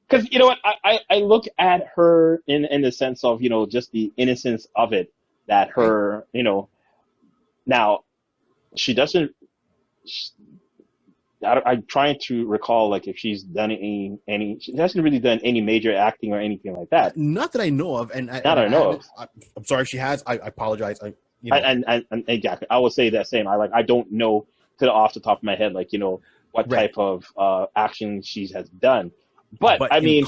Because you know what? I look at her in the sense of, just the innocence of it, that her, now she doesn't. I'm trying to recall, like, if she's done any. She hasn't really done any major acting or anything like that. Not that I know of, I'm sorry if she has. I apologize. And exactly, I would say that same. I don't know off the top of my head, what type of action she has done. But I mean,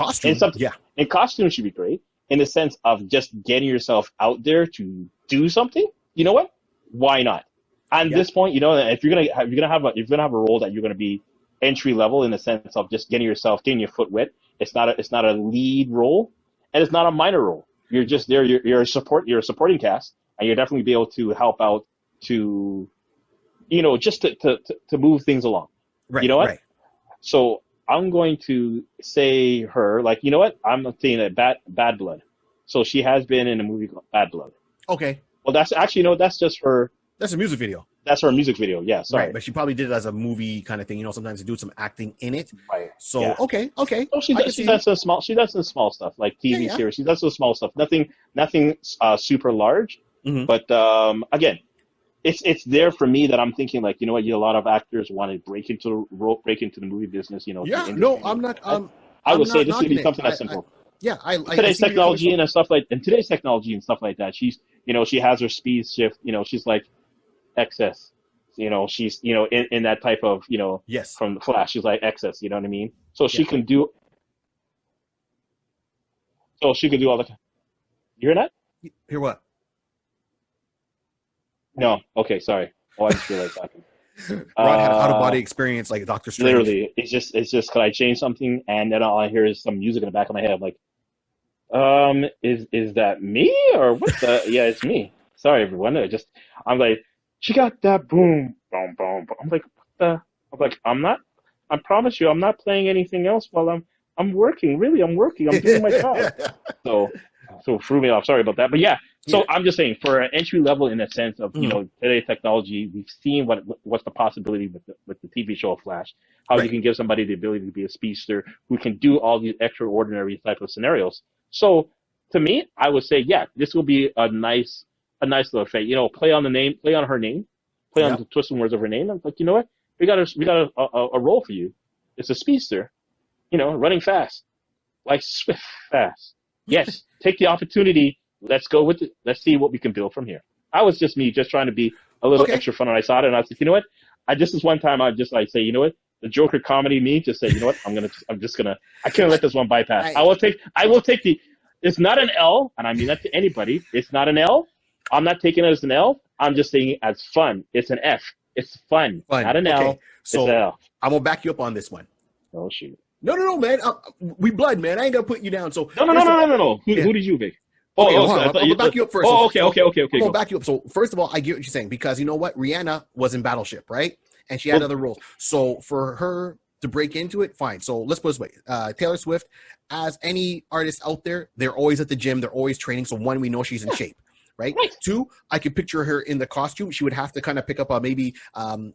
in costume she'd be great. In the sense of just getting yourself out there to do something. You know what? Why not? At this point, if you're gonna have a role that you're gonna be entry level in the sense of just getting your foot wet, it's not a lead role, and it's not a minor role. You're just there. You're a supporting cast, and you're definitely be able to help out to, just to move things along. Right. You know what? Right. So I'm going to say her. You know what? I'm saying that Bad Blood. So she has been in a movie called Bad Blood. Okay. Well, that's actually that's just her. That's a music video. That's her music video. Yeah, sorry. Right, but she probably did it as a movie kind of thing. Sometimes they do some acting in it. Right. So okay. So she does some small. She does some small stuff like TV series. She does some small stuff. Nothing super large. Mm-hmm. But again, it's there for me that I'm thinking, like, you know what? A lot of actors want to break into the movie business. Yeah. No, I'm not. I would say this would be something that's simple. Today's technology and stuff like that. She's she has her speed shift. She's like excess. She's in that type of yes, from the Flash. She's like excess. You know what I mean? So she can do. So she can do all the. You hear that? Hear what? No. Okay. Sorry. Oh, I just realized that. Rod had an out of Uh, body experience like Doctor Strange. Literally, it's just could I change something? And then all I hear is some music in the back of my head. I'm like, is that me or what the? Yeah, it's me. Sorry, everyone. I'm like, she got that boom, boom, boom, boom. I'm like, what the? I'm like, I'm not. I promise you, I'm not playing anything else while I'm working. Really, I'm working. I'm doing my job. So, so threw me off. Sorry about that. But yeah, Yeah, so I'm just saying for an entry level in a sense of, mhm, today's technology, we've seen what's the possibility with the TV show Flash, how you right. can give somebody the ability to be a speedster who can do all these extraordinary type of scenarios. So to me, I would say, yeah, this will be a nice little fate. Play on the name, play on her name, play on the Yep. twisted words of her name. I'm like, you know what? We got a role for you. It's a speedster, running fast, like swift fast. Yes, take the opportunity. Let's go with it. Let's see what we can build from here. I was just me, just trying to be a little Okay. extra fun when I saw it, and I was like, you know what? I just this one time I just like say, you know what? The Joker comedy me just said, you know what? I'm just gonna. I can't I, let this one bypass. I, I will take the. It's not an L, and I mean that to anybody. It's not an L. I'm not taking it as an L. I'm just saying it as fun. It's an F. It's fun, fun. not an Okay. L. It's an So L. I'm gonna back you up on this one. Oh shoot. No, no, no, man. We blood, man. I ain't gonna put you down. So No, no, no, first of no, all, no, no, no. yeah. Who did you pick? Okay, Oh, well, so hold I on. thought I'm you. gonna back you up first. Oh, So, okay, so okay, okay, I'm okay. gonna Go. back you up. So first of all, I get what you're saying because you know what? Rihanna was in Battleship, right? And she had Well, other roles. So for her to break into it, fine. So let's put it this way. Taylor Swift, as any artist out there, they're always at the gym. They're always training. So one, we know she's in yeah, shape, right? right. Two, I could picture her in the costume. She would have to kind of pick up maybe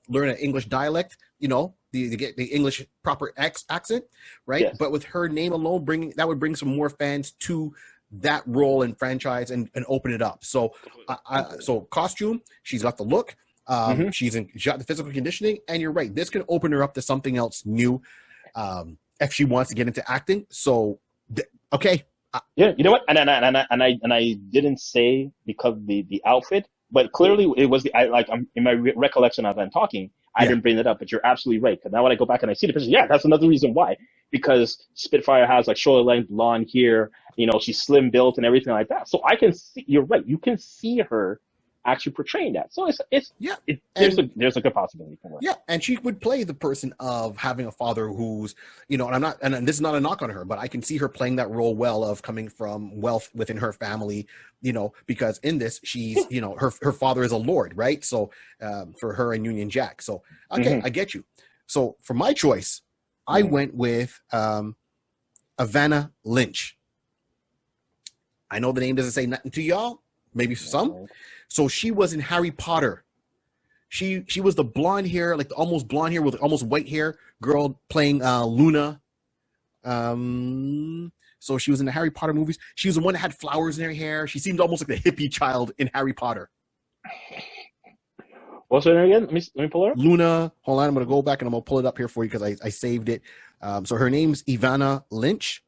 learn an English dialect, to get the English proper accent, right? Yes. But with her name alone, that would bring some more fans to that role and franchise and open it up. So, Completely. Completely. so costume, she's got the look, Mm-hmm. she got the physical conditioning, and you're right. This can open her up to something else new, if she wants to get into acting. So, okay, Yeah. You know what? And I didn't say because the outfit, but clearly it was in my recollection as I'm talking, I yeah, didn't bring it up. But you're absolutely right. Because now when I go back and I see the picture, yeah, that's another reason why. Because Spitfire has like shoulder length blonde hair. She's slim built and everything like that. So I can see. You're right. You can see her actually portraying that. So yeah, there's and a good possibility for her. yeah, and she would play the person of having a father who's, and I'm not, and this is not a knock on her, but I can see her playing that role well of coming from wealth within her family, because in this she's, her father is a lord, right? So, for her and Union Jack. So, okay, Mm-hmm. I get you. So for my choice, I Mm-hmm. went with Ivana Lynch. I know the name doesn't say nothing to y'all, maybe some. Right. So she was in Harry Potter. She was the blonde hair, like the almost blonde hair with almost white hair girl playing Luna. So she was in the Harry Potter movies. She was the one that had flowers in her hair. She seemed almost like the hippie child in Harry Potter. What's her name again? Let me pull her up. Luna. Hold on, I'm gonna go back and I'm gonna pull it up here for you because I saved it. So her name's Ivana Lynch,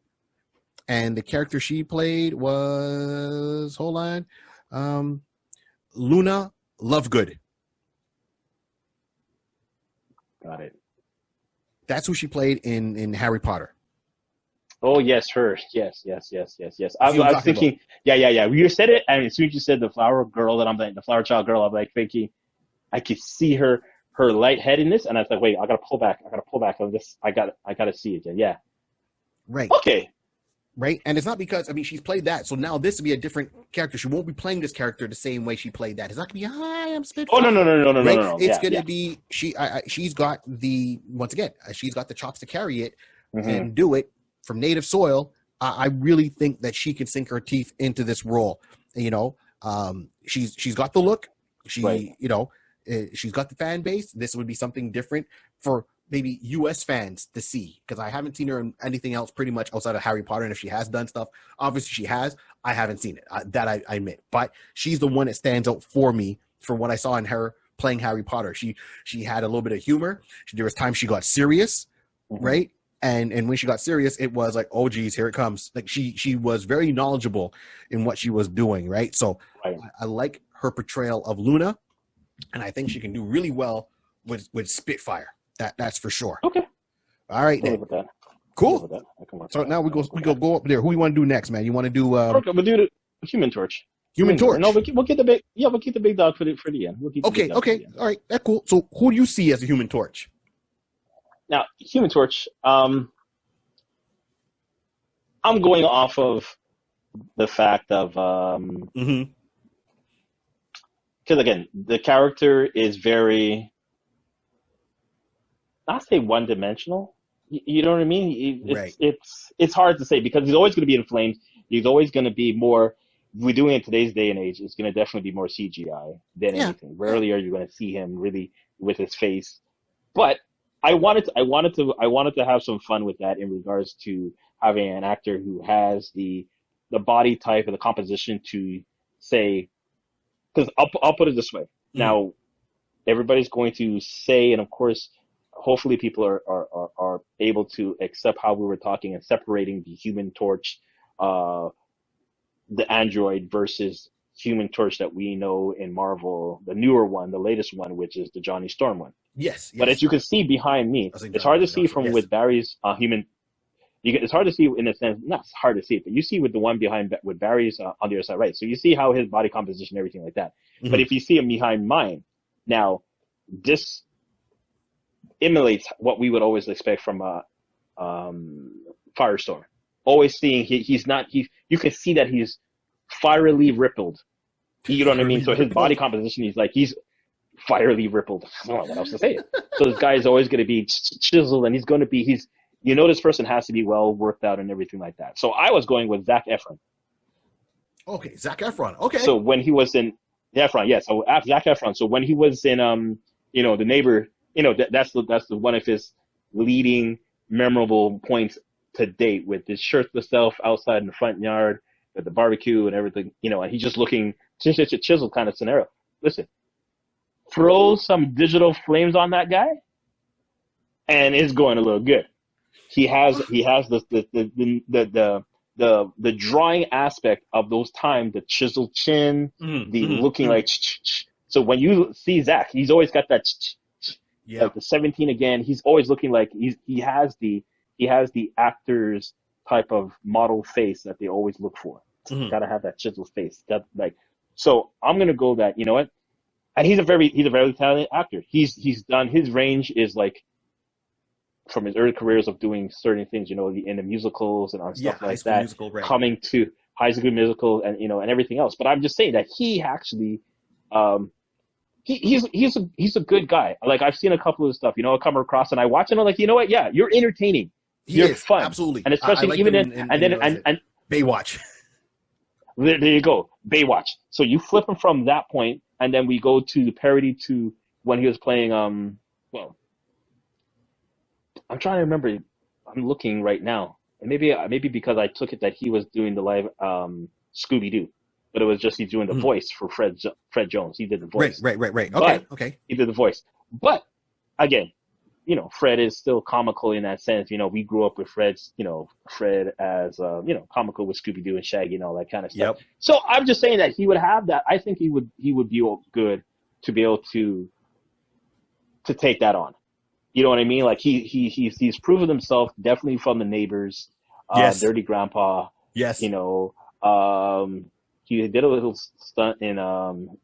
and the character she played was Luna Lovegood. Got it. That's who she played in Harry Potter. Oh yes, her. Yes, yes, yes, yes, yes. See what I'm I was talking about? thinking, yeah, yeah, yeah. You said it, and as soon as you said the flower girl, that I'm like the flower child girl, I'm like thinking, I could see her lightheadedness, and I was like, wait, I gotta pull back. I gotta see it again. Yeah. Right. Okay. Right. And it's not because she's played that. So now this will be a different character. She won't be playing this character the same way she played that. It's not gonna be hi, I'm Oh no, Spitfire. no, no, no, no, no, Right. no, no. It's Yeah, gonna yeah. be she's got she's got the chops to carry it Mm-hmm. and do it from native soil. I really think that she can sink her teeth into this role. She's got the look. Right. She's got the fan base. This would be something different for maybe U.S. fans to see because I haven't seen her in anything else pretty much outside of Harry Potter. And if she has done stuff, obviously she has. I haven't seen it. That I admit. But she's the one that stands out for me from what I saw in her playing Harry Potter. She had a little bit of humor. There was times she got serious, Mm-hmm. right? And when she got serious, it was like, oh geez, here it comes. Like she was very knowledgeable in what she was doing, right? So Right. I like her portrayal of Luna, and I think she can do really well with Spitfire. That's for sure. Okay. All right, I can live then. with that. I can live Cool. with that. I can work So with that. now we go up there. Who you want to do next, man? You want to do Okay, we'll do the Human Torch. Human Torch. No, we'll get the big. Yeah, we'll keep the big dog for the end. We'll keep the Okay, big dog for okay, the end. all right, that's cool. So who do you see as a Human Torch? Now, Human Torch. I'm going off of the fact of because again, the character is very, not say one dimensional. You know what I mean? Right. It's hard to say because he's always going to be in flames. He's always going to be more. If we're doing it in today's day and age, it's going to definitely be more CGI than anything. Rarely are you going to see him really with his face. But I wanted to have some fun with that in regards to having an actor who has the body type and the composition to say, because I'll put it this way. Now, everybody's going to say, and of course, hopefully people are able to accept how we were talking and separating the Human Torch, the android versus Human Torch that we know in Marvel, the newer one, the latest one, which is the Johnny Storm one. Yes. But as you can see behind me, it's hard to see from with Barry's human. It's hard to see in a sense, not hard to see it, but you see with the one behind with Barry's on the other side, right? So you see how his body composition, everything like that. But if you see him behind mine, now this emulates what we would always expect from a Firestorm. Always seeing you can see that he's fierily rippled. You know what I mean? So his body composition, he's fierely rippled. I don't know what else to say. So this guy is always going to be chiseled, and this person has to be well worked out and everything like that. So I was going with Zac Efron. Okay, Zac Efron. Okay. So when he was in Efron, yeah. So Zac Efron. So when he was in The Neighbor, that's the one of his leading memorable points to date, with his shirtless self outside in the front yard with the barbecue and everything, and he's just looking chiseled kind of scenario. Listen, throw some digital flames on that guy, and it's going to look good. He has the drawing aspect of those times, the chiseled chin, looking like. So when you see Zach, he's always got that. Like the 17 again, he's always looking like he has the actor's type of model face that they always look for. Gotta have that chiseled face. So I'm gonna go that, you know what? And he's a very talented actor. He's done, his range is like from his early careers of doing certain things, in the musicals and on stuff like that, musical, right. Coming to High School Musical and and everything else. But I'm just saying that he actually he's a good guy. Like, I've seen a couple of stuff, I come across and I watch and I'm like, you know what? Yeah, you're entertaining. You're fun. Absolutely. And especially like even in Baywatch. There you go. Baywatch. So you flip him from that point, and then we go to the parody to when he was playing, I'm trying to remember. I'm looking right now. And maybe because I took it that he was doing the live Scooby-Doo. But it was just he's doing the voice for Fred Jones. He did the voice. Right. Okay. He did the voice. But again, Fred is still comical in that sense. We grew up with Fred as comical with Scooby-Doo and Shaggy and all that kind of stuff. Yep. So I'm just saying that he would have that. I think he would be good to be able to take that on. You know what I mean? Like he's proven himself definitely from The Neighbors, Dirty Grandpa. Yes. He did a little stunt in,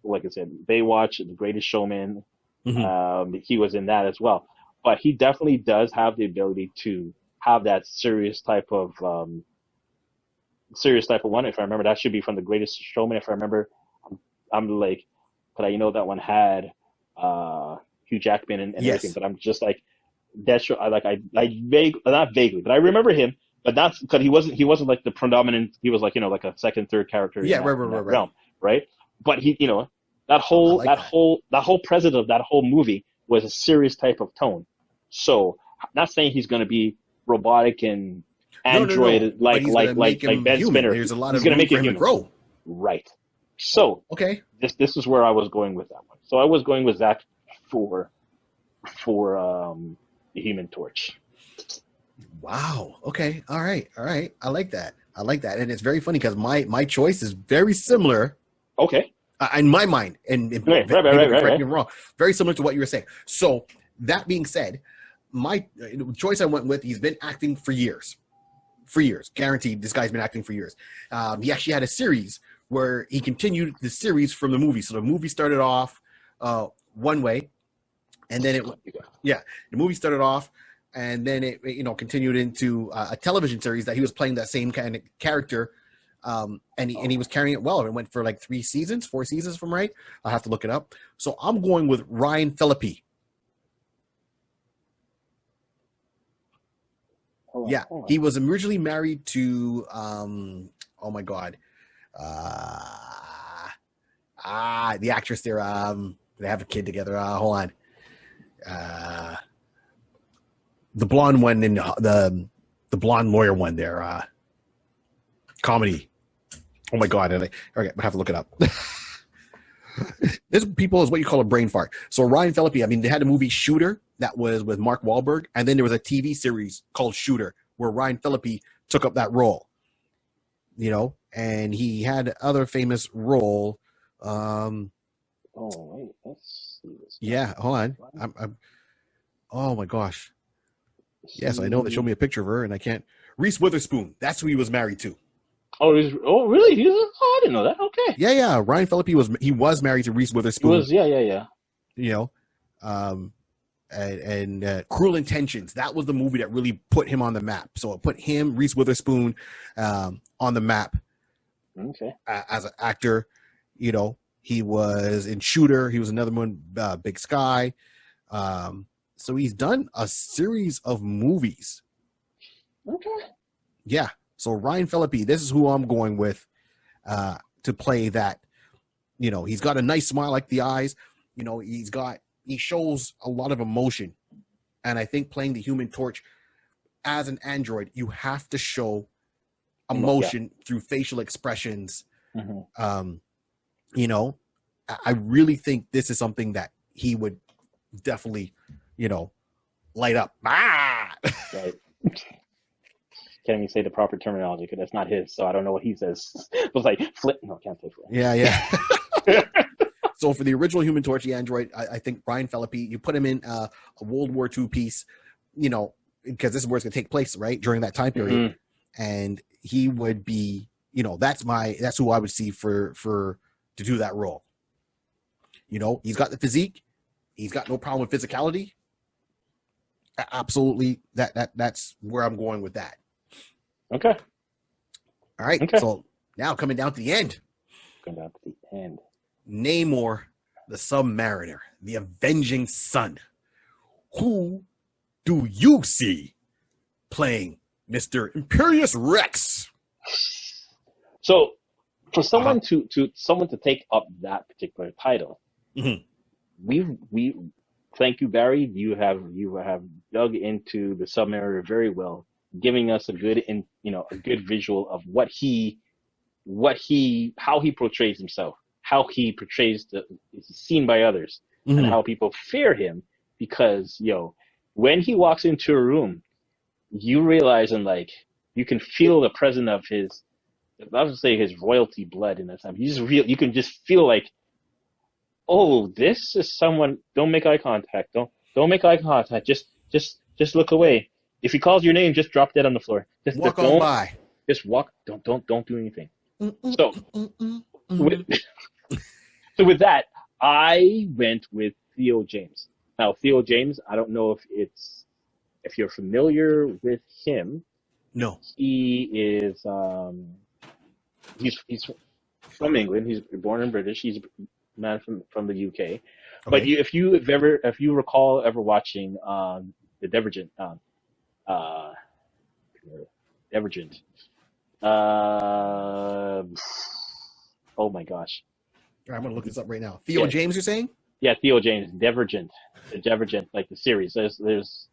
like I said, Baywatch, The Greatest Showman. He was in that as well. But he definitely does have the ability to have that serious type of one. If I remember, that should be from The Greatest Showman. If I remember, I'm like, but that one had Hugh Jackman and everything. But I'm just like, that show. Not vaguely, but I remember him. But that's because he wasn't like the predominant. He was like like a second, third character. Yeah, in that right. realm, right? But he, that whole president of that whole movie was a serious type of tone. So, not saying he's going to be robotic and android like Ben Spinner. There's a lot of room for him to grow. Right. So, okay, this is where I was going with that one. So I was going with Zach for the Human Torch. Wow. Okay. All right. I like that. And it's very funny because my choice is very similar. Okay. In my mind, and right. correct me if I'm wrong, very similar to what you were saying. So that being said, my choice I went with, he's been acting for years, guaranteed. This guy's been acting for years. He actually had a series where he continued the series from the movie. So the movie started off one way, and then the movie started off, and then it continued into a television series that he was playing that same kind of character, and he was carrying it well. It went for like 4 seasons, if I'm right. I'll have to look it up. So I'm going with Ryan Phillippe. Yeah, he was originally married to oh my god, the actress there. They have a kid together. Hold on, the blonde one in the blonde lawyer one there. Comedy. Oh my god! Okay, I have to look it up. This people is what you call a brain fart. So Ryan Phillippe, I mean, they had a movie Shooter that was with Mark Wahlberg, and then there was a TV series called Shooter where Ryan Phillippe took up that role. And he had other famous role. Oh wait, let's see this. Yeah, hold on. I'm oh my gosh. Yes, I know. They showed me a picture of her, and I can't. Reese Witherspoon. That's who he was married to. Oh, really? I didn't know that. Okay. Yeah. Ryan Phillippe was married to Reese Witherspoon. Yeah. And Cruel Intentions. That was the movie that really put him on the map. So it put him, Reese Witherspoon, on the map. Okay. As an actor, he was in Shooter. He was another one, Big Sky. So he's done a series of movies. Okay. Yeah. So Ryan Phillippe, this is who I'm going with to play that. He's got a nice smile like the eyes. He shows a lot of emotion. And I think playing the Human Torch as an android, you have to show emotion through facial expressions. Mm-hmm. I really think this is something that he would definitely, light up. Right. Can't even say the proper terminology because that's not his, so I don't know what he says. It was like flip. No, can't say flip. Yeah. So for the original Human Torch, the android, I think Ryan Phillippe, you put him in a World War II piece, because this is where it's going to take place, right, during that time period. Mm-hmm. And he would be, that's who I would see for to do that role. He's got the physique. He's got no problem with physicality. Absolutely. That's where I'm going with that. Okay. All right. Okay. So now coming down to the end. Namor, the Submariner, the Avenging Sun. Who do you see playing Mr. Imperious Rex? So, for someone to take up that particular title, mm-hmm. we thank you, Barry. You have dug into the Submariner very well, giving us a good visual of how he portrays himself, how he portrays is seen by others, mm-hmm. and how people fear him because when he walks into a room, you realize you can feel the presence of his, I was gonna say his royalty blood in that time. You can just feel like, oh, this is someone. Don't make eye contact. Don't make eye contact. Just look away. If he calls your name, just drop dead on the floor. Just walk on by. Just walk. Don't do anything. So, with that, I went with Theo James. Now, Theo James, I don't know if you're familiar with him. No. He is he's from England. He's born in British. He's a man from the UK. Okay. But if you recall ever watching the Divergent. Oh my gosh. All right, I'm gonna look this up right now. Theo James, you're saying? Yeah, Theo James, Divergent, like the series. There's.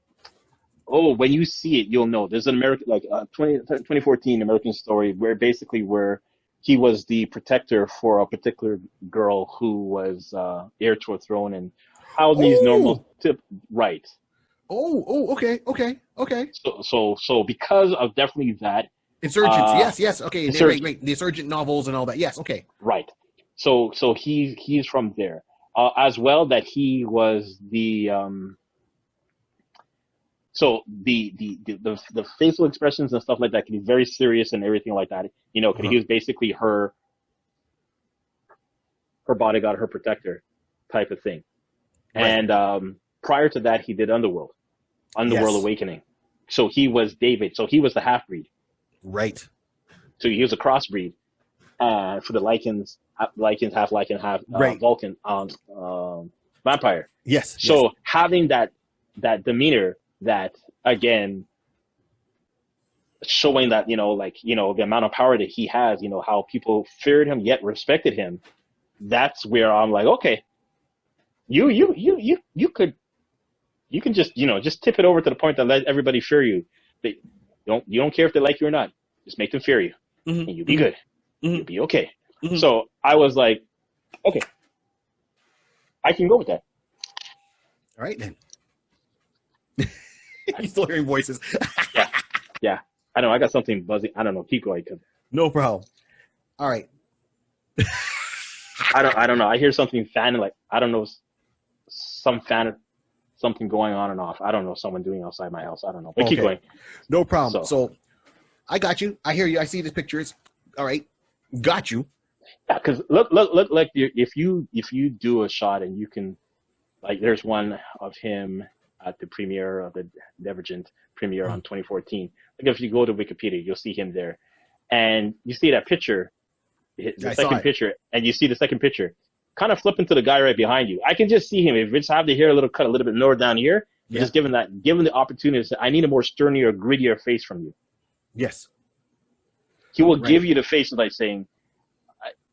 Oh, when you see it, you'll know. There's an American, 2014 American Story where he was the protector for a particular girl who was heir to a throne, and how these normal right. Okay. So because of definitely that. Insurgents, yes, okay. Right. The Insurgent novels and all that. Yes, okay. Right. So he's from there. As well that he was the so the facial expressions and stuff like that can be very serious and everything like that. Because he was basically her her bodyguard, her protector type of thing. Right. And prior to that, he did Underworld Yes. Awakening. So he was David. So he was the half-breed. Right. So he was a crossbreed for the Lycans, half Lycan, half Right. Vulcan, vampire. Yes. So having that demeanor, that again, showing that, the amount of power that he has, how people feared him yet respected him. That's where I'm like, okay, you can just tip it over to the point that let everybody fear you. They you don't care if they like you or not. Just make them fear you, Mm-hmm. and you'll be good. Mm-hmm. You'll be okay. Mm-hmm. So I was like, okay, I can go with that. All right then. You're still hearing voices. Yeah. I know. I got something buzzing. I don't know. Keep going. No problem. All right. I don't know. I hear something fanning, like, I don't know, something going on and off. I don't know, someone doing outside my house. I don't know. But keep going. No problem. So I got you. I hear you. I see the pictures. All right. Got you. Yeah, because look, like if you do a shot and you can, like, there's one of him at the premiere of the Divergent premiere on 2014. Like, if you go to Wikipedia, you'll see him there, and you see that picture, the second picture, and you see the second picture, kind of flipping to the guy right behind you. I can just see him. If we just have the hair a little cut a little bit lower down here, just given the opportunity to say, I need a more sterner, grittier face from you. Yes. He will give you the face of, like, saying,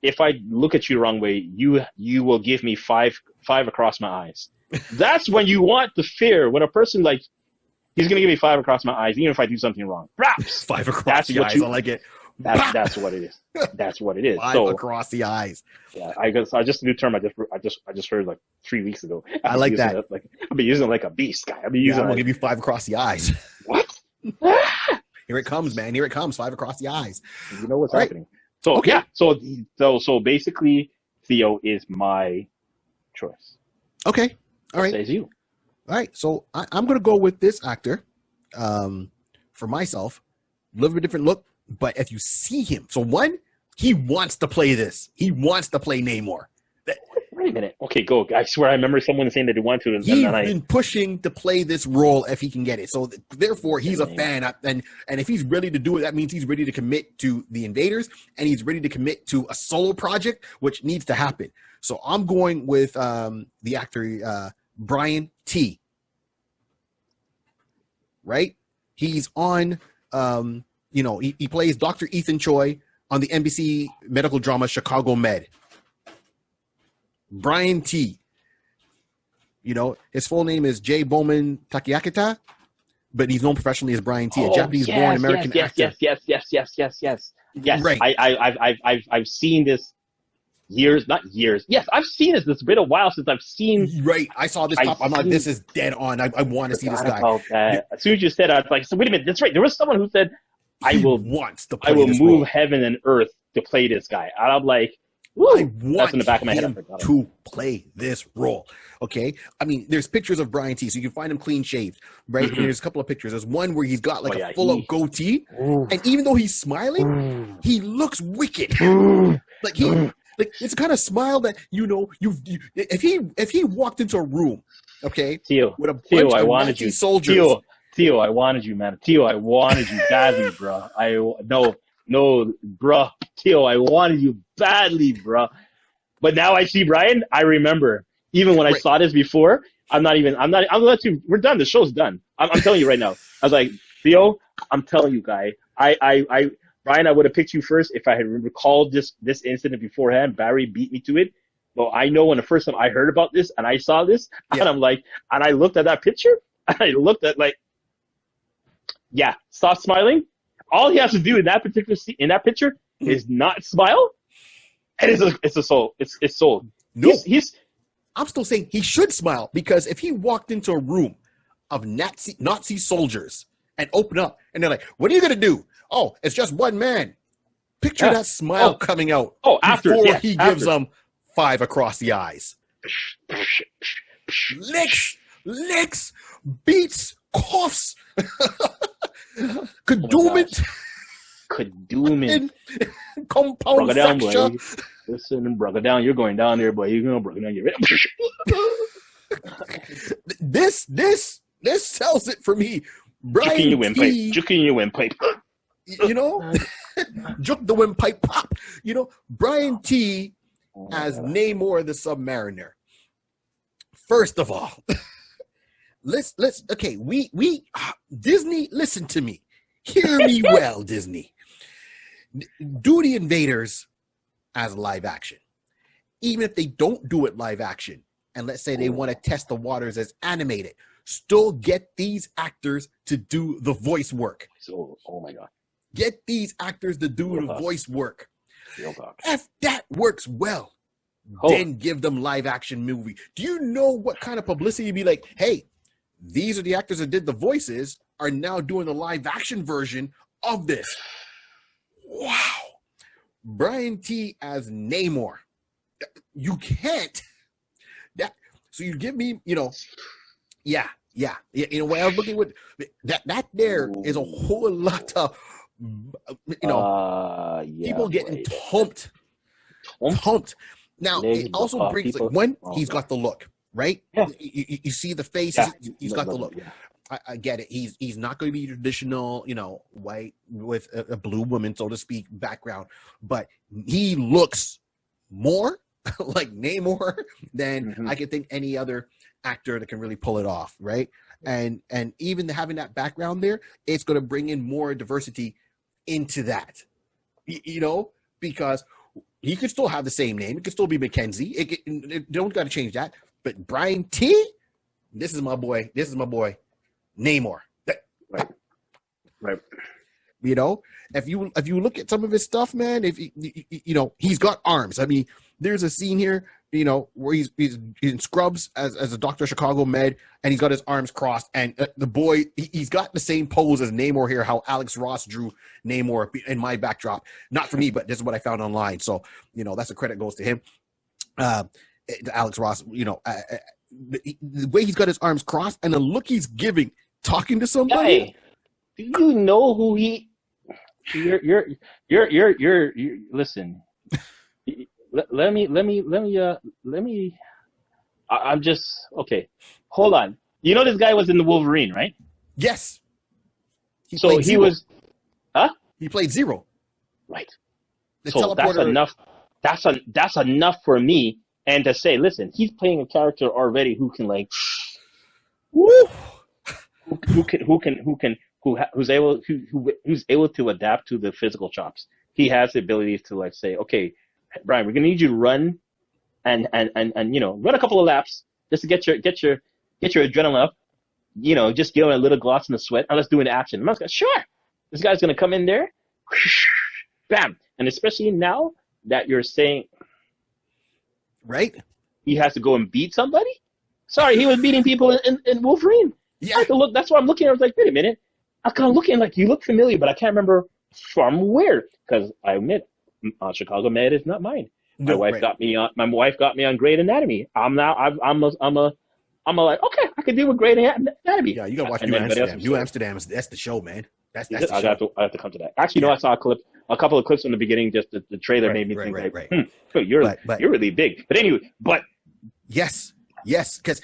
if I look at you the wrong way, you will give me five across my eyes. That's when you want the fear. When a person, like, he's going to give me 5 across my eyes, even if I do something wrong. Raps! 5 across the eyes. I like it. That's what it is. That's what it is. 5 across the eyes. Yeah, I just a new term I just heard like 3 weeks ago. I like that. I've been using it like a beast, guy. I'm gonna give you 5 across the eyes. What? Here it comes, man. Here it comes. 5 across the eyes. You know what's happening. So okay. Yeah. So basically, Theo is my choice. Okay. All right. Says you. All right. So I'm gonna go with this actor. For myself, a little bit different look. But if you see him, so one, he wants to play this. He wants to play Namor. Wait a minute. Okay, go. I swear I remember someone saying that they wanted to. He's been pushing to play this role if he can get it. So therefore, he's a fan. And if he's ready to do it, that means he's ready to commit to the Invaders, and he's ready to commit to a solo project, which needs to happen. So I'm going with the actor Brian T. Right? He's on. He plays Dr. Ethan Choi on the NBC medical drama Chicago Med. Brian T. His full name is J. Bowman Takiakita, but he's known professionally as Brian T. A Japanese-born American actor. Yes. Right. I've seen this not years. Yes, I've seen this. It's been a while since I've seen. Right. I saw this pop. I'm like, this is dead on. I want to see this guy. About that. As soon as you said that, I was like, so wait a minute. That's right. There was someone who said, I will move role. heaven and earth to play this guy. And I'm like, woo, I want that's in the back of my head. To play this role. Okay. I mean, there's pictures of Brian T. So you can find him clean shaved, right? Mm-hmm. And there's a couple of pictures. There's one where he's got like a full up goatee. And even though he's smiling, he looks wicked. Like it's the kind of smile that if he walked into a room, okay, Theo, with a bunch of Nazi soldiers. Theo, I wanted you, man. Theo, I wanted you badly, bro. No, bro. Theo, I wanted you badly, bro. But now I see Brian. I remember, even when I saw this before, I'm gonna let you. We're done. The show's done. I'm telling you right now. I was like, Theo, I'm telling you, guy. Brian, I would have picked you first if I had recalled this incident beforehand. Barry beat me to it. But I know when the first time I heard about this and I saw this, and I'm like, and I looked at that picture, and I looked at stop smiling. All he has to do in that picture is not smile, and it's a soul. It's soul. No, I'm still saying he should smile, because if he walked into a room of Nazi soldiers and open up, and they're like, "What are you gonna do?" Oh, it's just one man. Picture that smile coming out. Before he gives them 5 across the eyes. Licks, beats, coughs. Kadooment. could doom him. Compound Brugga down, fracture. boy. Listen, Brugga down. You're going down there, boy. You're going to Brugga down. This sells it for me. Juke in your Brian windpipe. T, Juke in your windpipe. you know, juke the windpipe pop. You know, Brian T as Namor the Submariner. First of all, let's okay, we Disney, listen to me. Hear me well, Disney. Do the Invaders as live action. Even if they don't do it live action, and let's say they want to test the waters as animated, still get these actors to do the voice work. So, oh my God. Get these actors to do the voice work. Real talk. If that works well, then give them live action movie. Do you know what kind of publicity you'd be like, hey, these are the actors that did the voices are now doing the live action version of this. Wow. Brian T as Namor. You can't. So you give me, you know, yeah. You know, when I was looking with that there is a whole lot of, you know, people getting thumped. Now, it also brings, like, when he's got the look, right? Yeah. You see the face, he's got the look. Yeah. I get it. He's not going to be traditional, you know, white with a blue woman, so to speak, background, but he looks more like Namor than I can think any other actor that can really pull it off, right? And even having that background there, it's going to bring in more diversity into that, you know, because he could still have the same name. It could still be Mackenzie. It don't got to change that. But Brian T, this is my boy. This is my boy, Namor. Right. You know, if you look at some of his stuff, man, if you know, he's got arms. I mean, there's a scene here, you know, where he's in scrubs as a Dr. Chicago med, and he's got his arms crossed, and the boy, he's got the same pose as Namor here, how Alex Ross drew Namor in my backdrop. Not for me, but this is what I found online. So, you know, that's a credit goes to him. Alex Ross, you know, the way he's got his arms crossed and the look he's giving, talking to somebody. Hey, do you know who he? You're listen. Let me. I'm just okay. Hold on. You know this guy was in the Wolverine, right? Yes. So he was. Huh? He played Zero. Right. The so that's enough. That's enough for me. And to say, listen, he's playing a character already who can like, who's able to adapt to the physical chops. He has the ability to like say, okay, Brian, we're gonna need you to run and you know, run a couple of laps just to get your adrenaline up. You know, just give him a little gloss in the sweat, and let's do an action. I'm like, sure. This guy's gonna come in there, bam, and especially now that you're saying. Right? He has to go and beat somebody? Sorry, he was beating people in Wolverine. Yeah. I had to look. That's why I'm looking. I was like, wait a minute. I was kind of looking like you look familiar, but I can't remember from where. Because I admit, Chicago Med is not mine. My wife got me on Grey's Anatomy. I'm like, okay, I can deal with Grey's Anatomy. Yeah, you gotta watch New Amsterdam. New Amsterdam that's the show, man. That's the show. I have to come to that. Actually, I saw a couple of clips from the beginning. Just the trailer made me think you're really big. But anyway, yes, because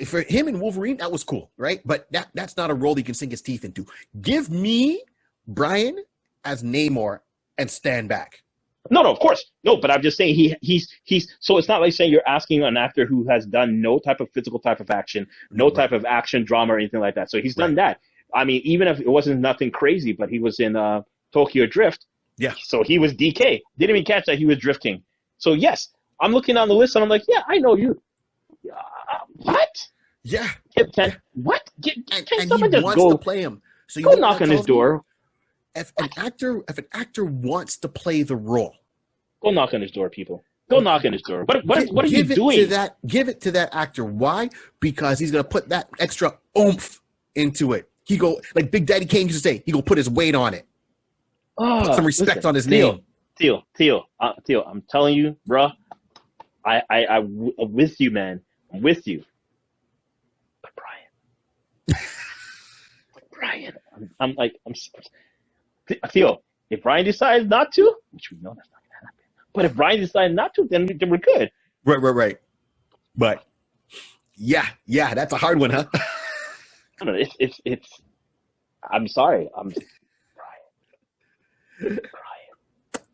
for him and Wolverine, that was cool, right? But that's not a role he can sink his teeth into. Give me Brian as Namor and stand back. No, of course. No, but I'm just saying he's so it's not like saying you're asking an actor who has done no type of physical type of action, no type of action drama or anything like that. So he's done that. I mean, even if it wasn't nothing crazy, but he was in Tokyo Drift. Yeah. So he was DK. Didn't even catch that he was drifting. So yes, I'm looking on the list and I'm like, yeah, I know you. What? Yeah. What? Can someone just wants to play him? So you go knock on his door. If an actor wants to play the role, go knock on his door, people. Go knock on his door. What are you doing? Give it to that actor. Why? Because he's gonna put that extra oomph into it. He go like Big Daddy Kane used to say. He go put his weight on it. Put some respect on his name. Teal. I'm telling you, bro. I'm with you, man. I'm with you. But Brian, I'm Theo, if Brian decides not to, which we know that's not gonna happen, but if Brian decides not to, then we're good. Right. But yeah, that's a hard one, huh? I don't know. It's. I'm sorry. I'm Brian.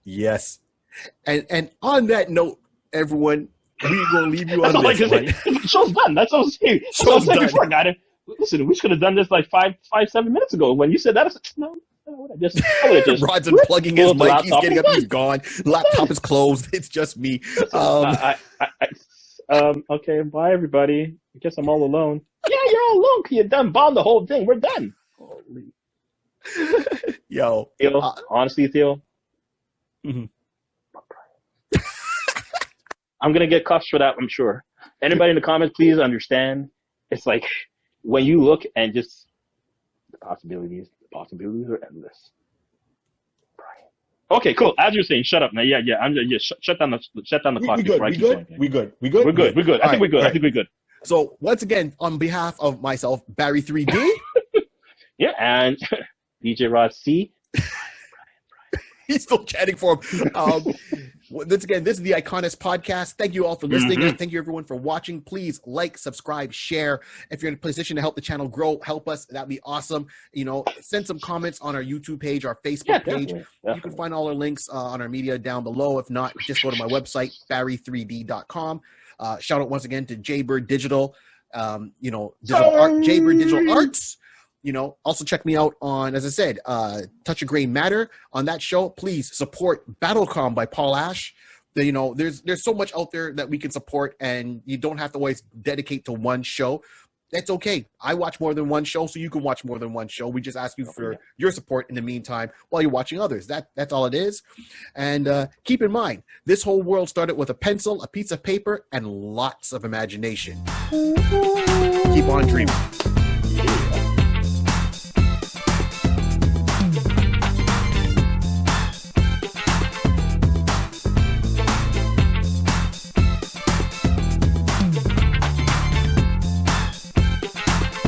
Yes. And on that note, everyone, we're gonna leave you on That's this one. Show's done. That's what I was saying. Show's done. Before I got it. Listen, we should have done this like 7 minutes ago. When you said that, I was like, no, I would have just Rod's unplugging his mic. He's getting up. He's gone. Laptop is closed. It's just me. Okay, bye everybody. I guess I'm all alone. Yeah, you're all alone. You done bombed the whole thing. We're done. Holy. Yo, Theo, honestly, Theo. Mm-hmm. I'm gonna get cuffs for that, I'm sure. Anybody in the comments, please understand. It's like when you look and just the possibilities are endless. Brian. Okay, cool. As you're saying, shut up now. Yeah. Shut down the clock before I keep going. We good. We're good. I think we're good. I think we're good. So once again, on behalf of myself, Barry 3D. Yeah, and DJ Rod C. He's still chatting for him. Once again, this is the Iconist Podcast. Thank you all for listening, and thank you everyone for watching. Please like, subscribe, share. If you're in a position to help the channel grow, help us. That'd be awesome. Send some comments on our YouTube page, our Facebook page. Definitely. You can find all our links on our media down below. If not, just go to my website, barry3d.com. Shout out once again to Jaybird Digital, Jaybird Digital Arts. Also check me out on, as I said, Touch of Gray Matter. On that show, please support Battlecom by Paul Ash. There's so much out there that we can support, and you don't have to always dedicate to one show. That's okay. I watch more than one show, so you can watch more than one show. We just ask you for your support in the meantime while you're watching others. That's all it is. And keep in mind, this whole world started with a pencil, a piece of paper, and lots of imagination. Keep on dreaming.